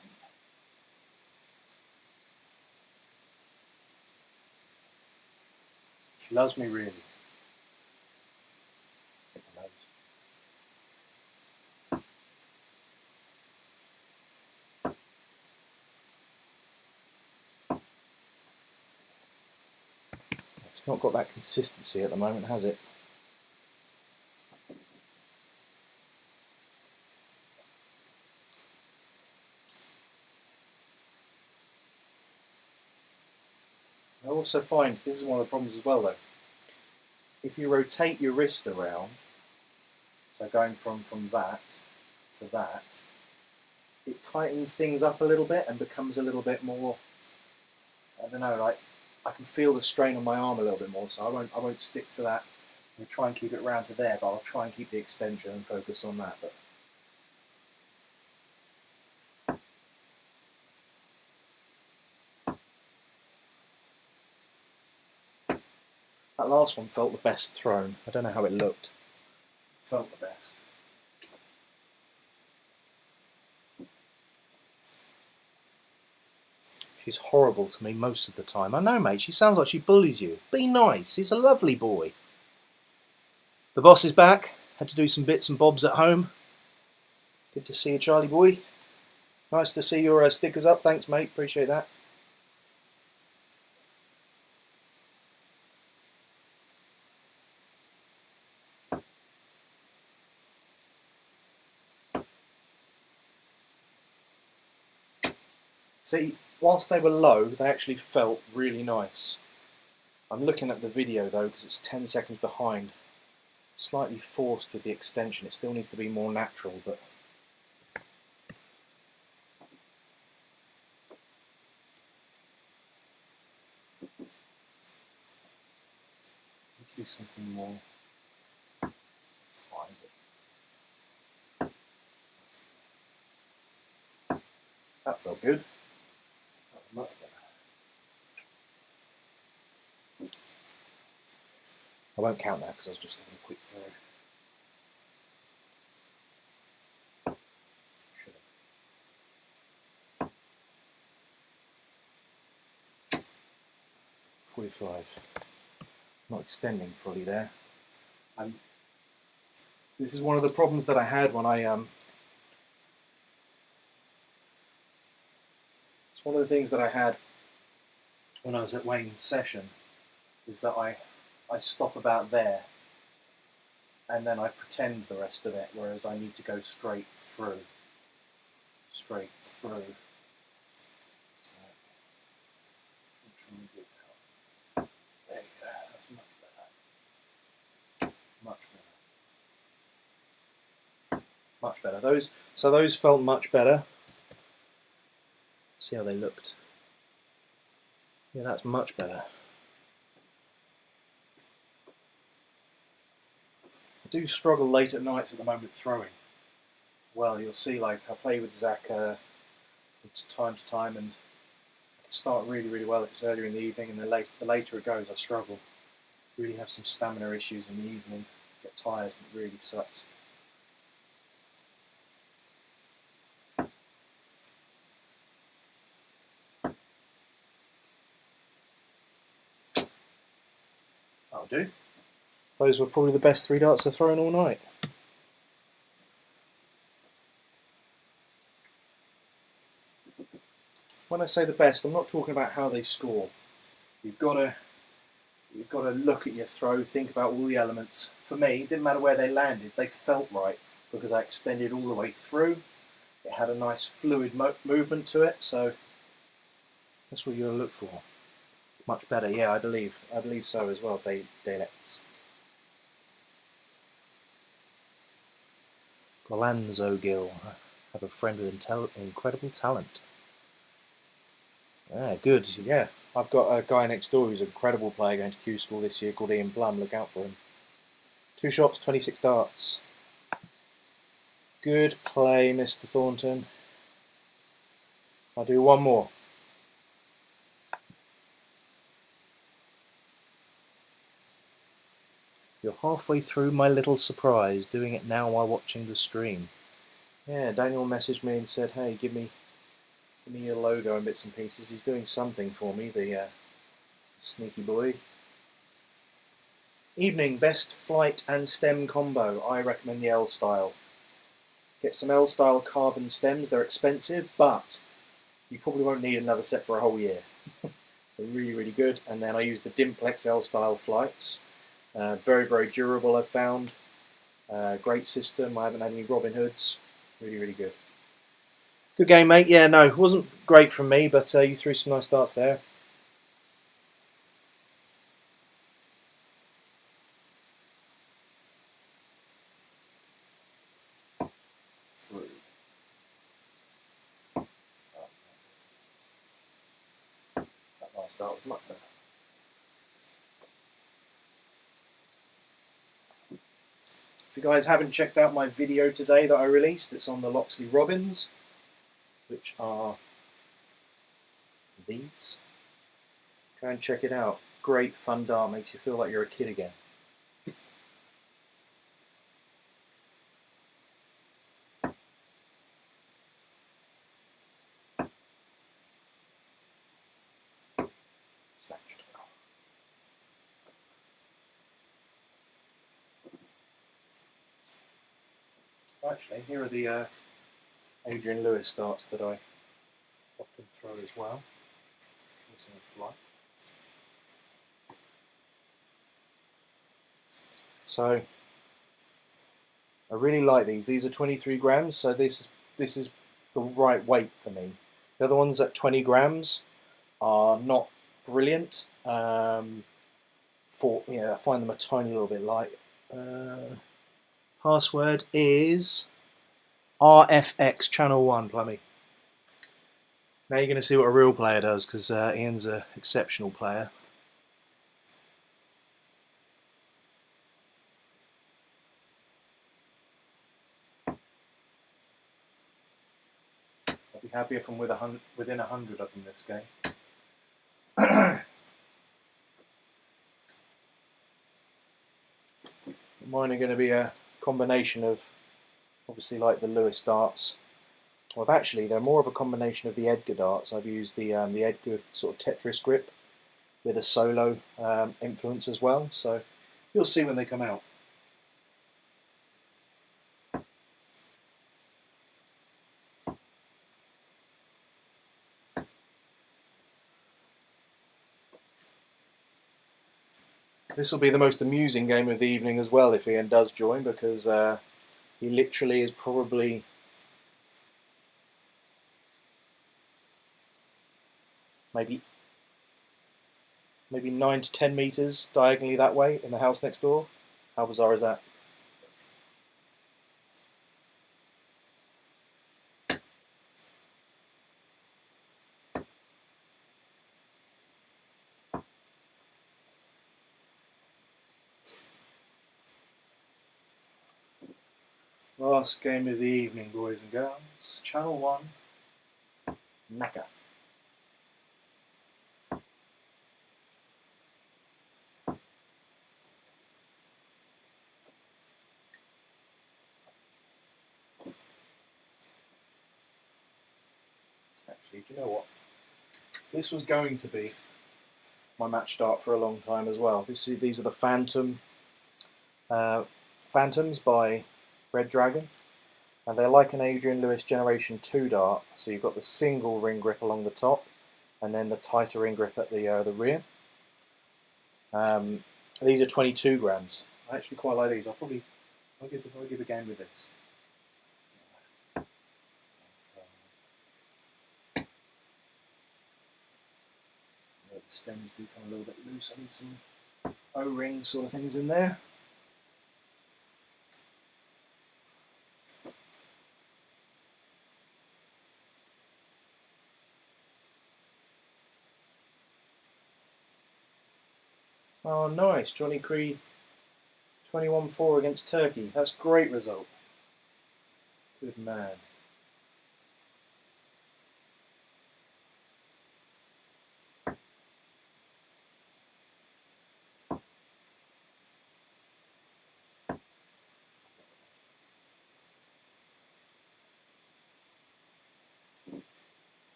She loves me really. It's not got that consistency at the moment, has it? I also find, this is one of the problems as well though, if you rotate your wrist around, so going from that to that, it tightens things up a little bit and becomes a little bit more, I don't know, like I can feel the strain on my arm a little bit more, so I won't stick to that. I'll try and keep it round to there, but I'll try and keep the extension and focus on that. But that last one felt the best thrown. I don't know how it looked. It felt the best. She's horrible to me most of the time. I know, mate, she sounds like she bullies you. Be nice, he's a lovely boy. The boss is back. Had to do some bits and bobs at home. Good to see you, Charlie boy. Nice to see your stickers up. Thanks, mate. Appreciate that. See, whilst they were low, they actually felt really nice. I'm looking at the video though, because it's 10 seconds behind. Slightly forced with the extension. It still needs to be more natural, but need to do something more. That felt good. That was much better. I won't count that because I was just having a quick throw. Should have. 45. Not extending fully there. This is one of the problems that I had when I It's one of the things that I had when I was at Wayne's session, is that I stop about there and then I pretend the rest of it, whereas I need to go straight through. Straight through. So, I'm trying to get that. There you go, that's much better. Much better. Much better. Those felt much better. See how they looked. Yeah, that's much better. I do struggle late at nights at the moment throwing. Well, you'll see, like, I play with Zach from time to time, and I start really, really well if it's earlier in the evening, and the later it goes, I struggle. Really have some stamina issues in the evening. Get tired, it really sucks. That'll do. Those were probably the best 3 darts I've thrown all night. When I say the best, I'm not talking about how they score. You've got to look at your throw, think about all the elements. For me, it didn't matter where they landed, they felt right because I extended all the way through. It had a nice fluid movement to it, so that's what you'll look for. Much better, yeah, I believe so as well, Dalex. Golanzo Gill, I have a friend with incredible talent. Yeah, good, yeah. I've got a guy next door who's an incredible player going to Q school this year called Ian Plum, look out for him. 2 shots, 26 darts. Good play, Mr. Thornton. I'll do one more. You're halfway through my little surprise, doing it now while watching the stream. Yeah, Daniel messaged me and said, hey, give me your logo and bits and pieces. He's doing something for me, the sneaky boy. Evening, best flight and stem combo. I recommend the L style. Get some L style carbon stems. They're expensive, but you probably won't need another set for a whole year. They're really, really good. And then I use the Dimplex L style flights. Very, very durable, I've found. Great system. I haven't had any Robin Hoods. Really, really good. Good game, mate. Yeah, no, it wasn't great from me, but you threw some nice darts there. Through. That last dart was much better. If you guys haven't checked out my video today that I released, it's on the Loxley Robins, which are these. Go and check it out. Great fun dart, makes you feel like you're a kid again. Snatched. Actually, here are the Adrian Lewis darts that I often throw as well. Using a flight. So I really like these. These are 23 grams, so this is the right weight for me. The other ones at 20 grams are not brilliant. I find them a tiny little bit light. Password is RFX channel 1, Plummy. Now you're going to see what a real player does, because Ian's an exceptional player. happy if I'm within 100 of them this game. Mine are going to be a combination of, obviously, like the Lewis darts. Well, actually, they're more of a combination of the Edgar darts. I've used the Edgar sort of Tetris grip with a solo influence as well. So you'll see when they come out. This will be the most amusing game of the evening as well if Ian does join, because he literally is probably maybe 9 to 10 meters diagonally that way in the house next door. How bizarre is that? Last game of the evening, boys and girls. Channel 1, Nakka. Actually, do you know what? This was going to be my match start for a long time as well. These are the Phantoms by Red Dragon, and they're like an Adrian Lewis Generation 2 dart. So you've got the single ring grip along the top, and then the tighter ring grip at the rear. These are 22 grams. I actually quite like these. I'll give a game with this. The stems do come a little bit loose. I need some O-ring sort of things in there. Oh, nice. Johnny Creed 21-4 against Turkey. That's a great result. Good man.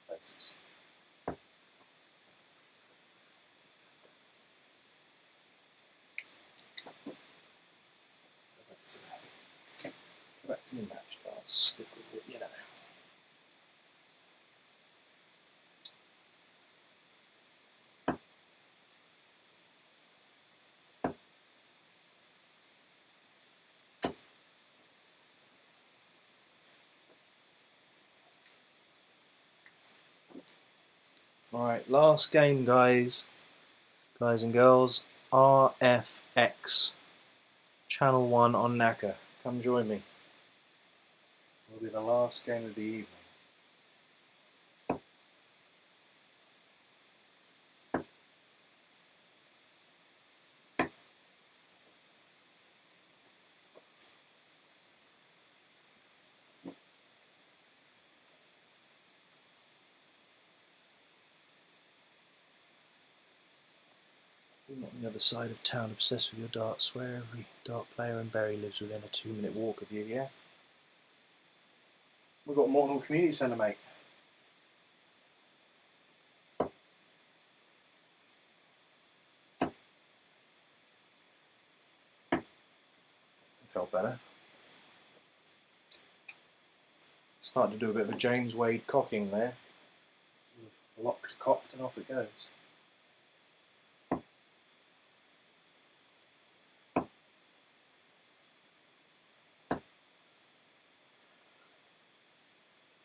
Places. Go back to my match darts. Stick with what you know. Alright, last game, guys and girls. RFX, Channel 1 on Nakka. Come join me. It'll be the last game of the evening. You're not on the other side of town, obsessed with your darts, swear every dart player in Bury lives within a 2-minute walk of you, yeah? We've got Morton Community Centre, mate. It felt better. Started to do a bit of a James Wade cocking there. Locked, cocked, and off it goes.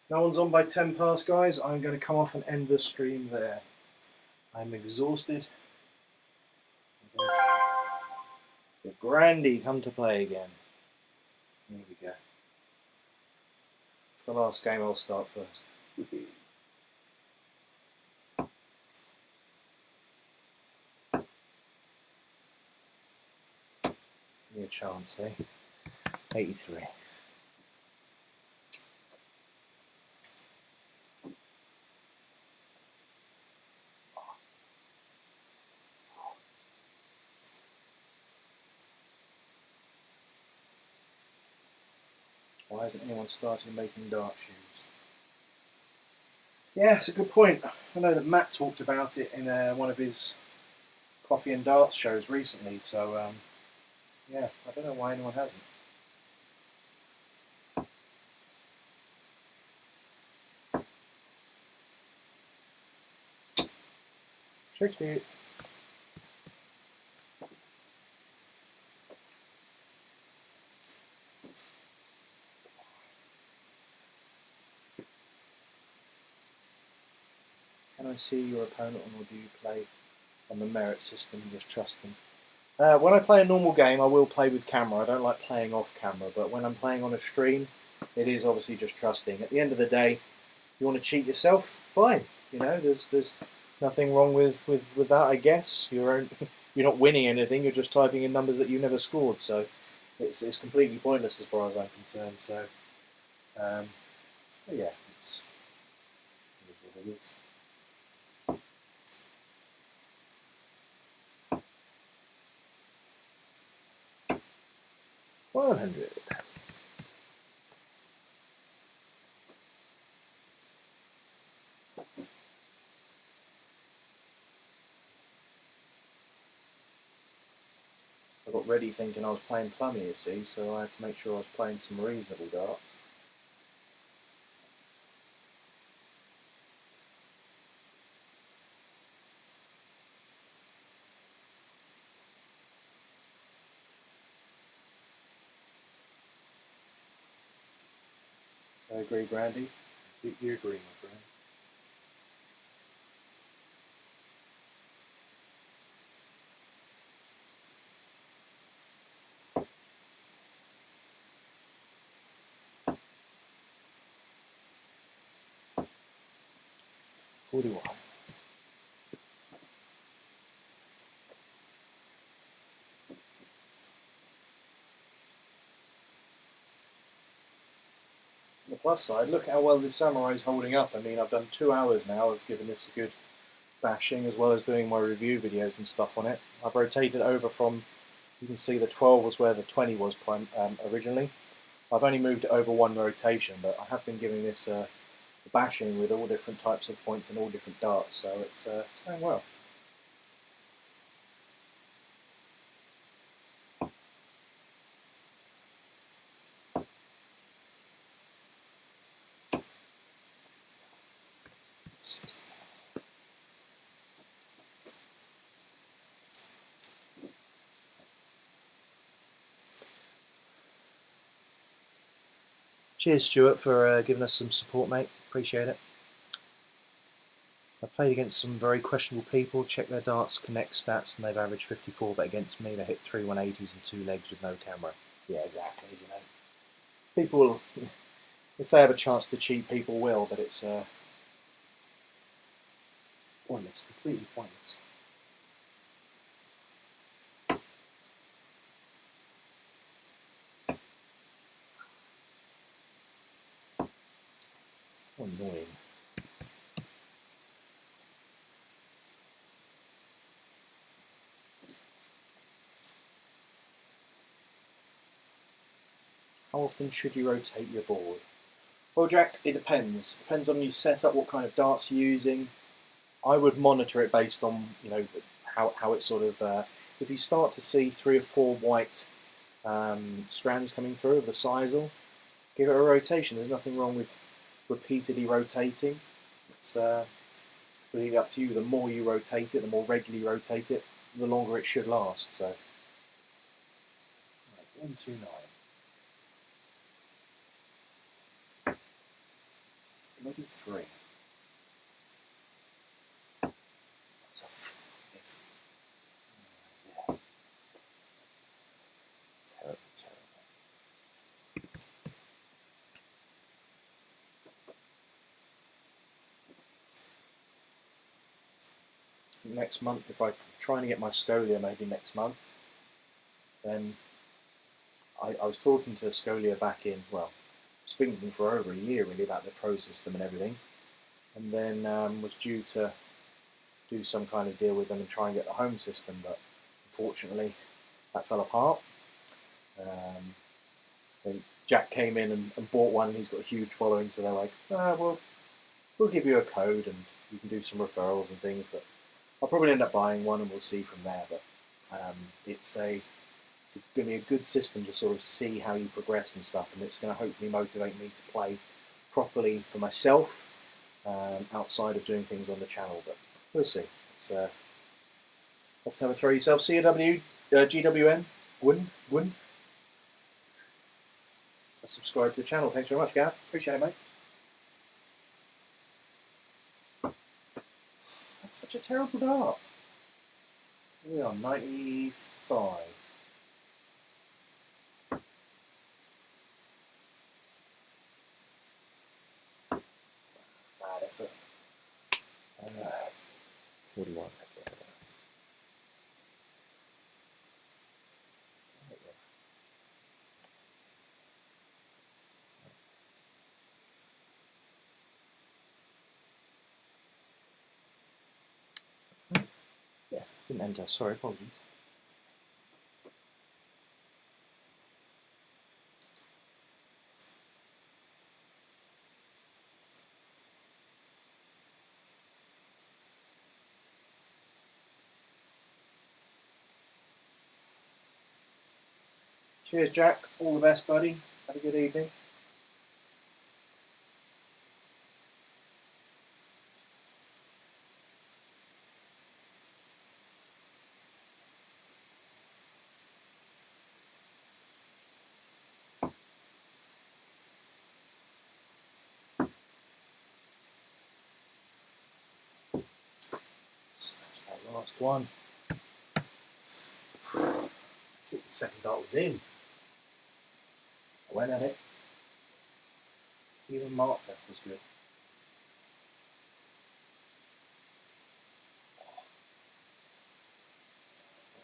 No one's on by 10 past, guys. I'm going to come off and end the stream there. I'm exhausted. If Grandy come to play again. Here we go. For the last game, I'll start first. a chance, eh? 83. Why hasn't anyone started making dart shoes? Yeah, it's a good point. I know that Matt talked about it in one of his coffee and darts shows recently, so yeah, I don't know why anyone hasn't. Shakespeare. Can I see your opponent, or do you play on the merit system and just trust them? When I play a normal game, I will play with camera. I don't like playing off camera, but when I'm playing on a stream, it is obviously just trusting. At the end of the day, you want to cheat yourself, fine. You know, there's nothing wrong with that, I guess. You're not winning anything. You're just typing in numbers that you never scored. So it's completely pointless as far as I'm concerned. So, so yeah, it's what it is. 100. I got ready thinking I was playing Plummy, you see, so I had to make sure I was playing some reasonable darts. I agree, Grandy. You agree, my friend. $41. On the plus side, look how well this Samurai is holding up. I mean, I've done 2 hours now of giving this a good bashing, as well as doing my review videos and stuff on it. I've rotated over from, you can see the 12 was where the 20 was originally. I've only moved it over one rotation, but I have been giving this a bashing with all different types of points and all different darts, so it's going well. Cheers, Stuart, for giving us some support, mate. Appreciate it. I played against some very questionable people. Check their darts connect stats, and they've averaged 54. But against me, they hit 3 180s and 2 legs with no camera. Yeah, exactly. You know, people will, if they have a chance to cheat, people will. But it's pointless, completely pointless. How annoying. How often should you rotate your board? Well, Jack, it depends. Depends on your setup, what kind of darts you're using. I would monitor it based on, you know, how it's sort of. If you start to see 3 or 4 white strands coming through of the sisal, give it a rotation. There's nothing wrong with repeatedly rotating. It's completely up to you. The more you rotate it, the more regularly you rotate it, the longer it should last. So, 129. bloody 3. That's a Yeah. Terrible, terrible. next month, if I'm trying to get my scolia maybe next month, then I was talking to Scolia back in, well, speaking to them for over a year really about their pro system and everything, and then was due to do some kind of deal with them and try and get the home system, but unfortunately that fell apart. And Jack came in and bought one. He's got a huge following, so they're like, well, we'll give you a code and you can do some referrals and things, but I'll probably end up buying one and we'll see from there. But it's going to be a good system to sort of see how you progress and stuff, and it's going to hopefully motivate me to play properly for myself outside of doing things on the channel, but we'll see. It's off to have a throw yourself. See you, GWN. Wouldn't. Subscribe to the channel. Thanks very much, Gav. Appreciate it, mate. That's such a terrible dart. Here we are, 95. Bad effort. 41. Yeah, didn't enter. Sorry, apologies. Cheers, Jack. All the best, buddy. Have a good evening. That's that last one. I thought the second dart was in. I went at it. Even marked that was good.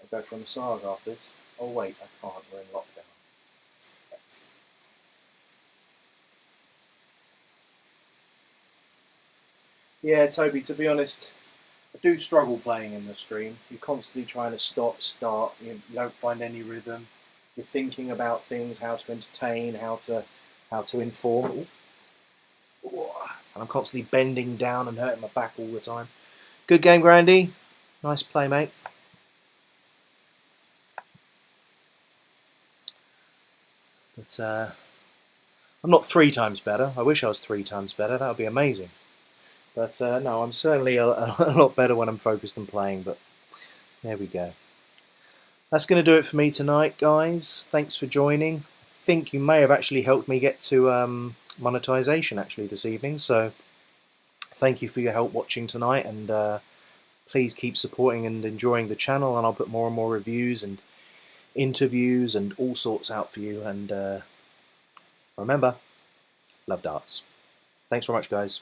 I'll go for a massage after this. Oh wait, I can't, we're in lockdown. Excellent. Yeah, Toby, to be honest, I do struggle playing in the stream. You're constantly trying to stop, start, you don't find any rhythm. You're thinking about things, how to entertain, how to inform. And I'm constantly bending down and hurting my back all the time. Good game, Grandy. Nice play, mate. But I'm not 3 times better. I wish I was 3 times better. That would be amazing. But no, I'm certainly a lot better when I'm focused and playing. But there we go. That's going to do it for me tonight, guys. Thanks for joining. I think you may have actually helped me get to monetization actually this evening. So thank you for your help watching tonight, and please keep supporting and enjoying the channel, and I'll put more and more reviews and interviews and all sorts out for you. And remember, love darts. Thanks very much, guys.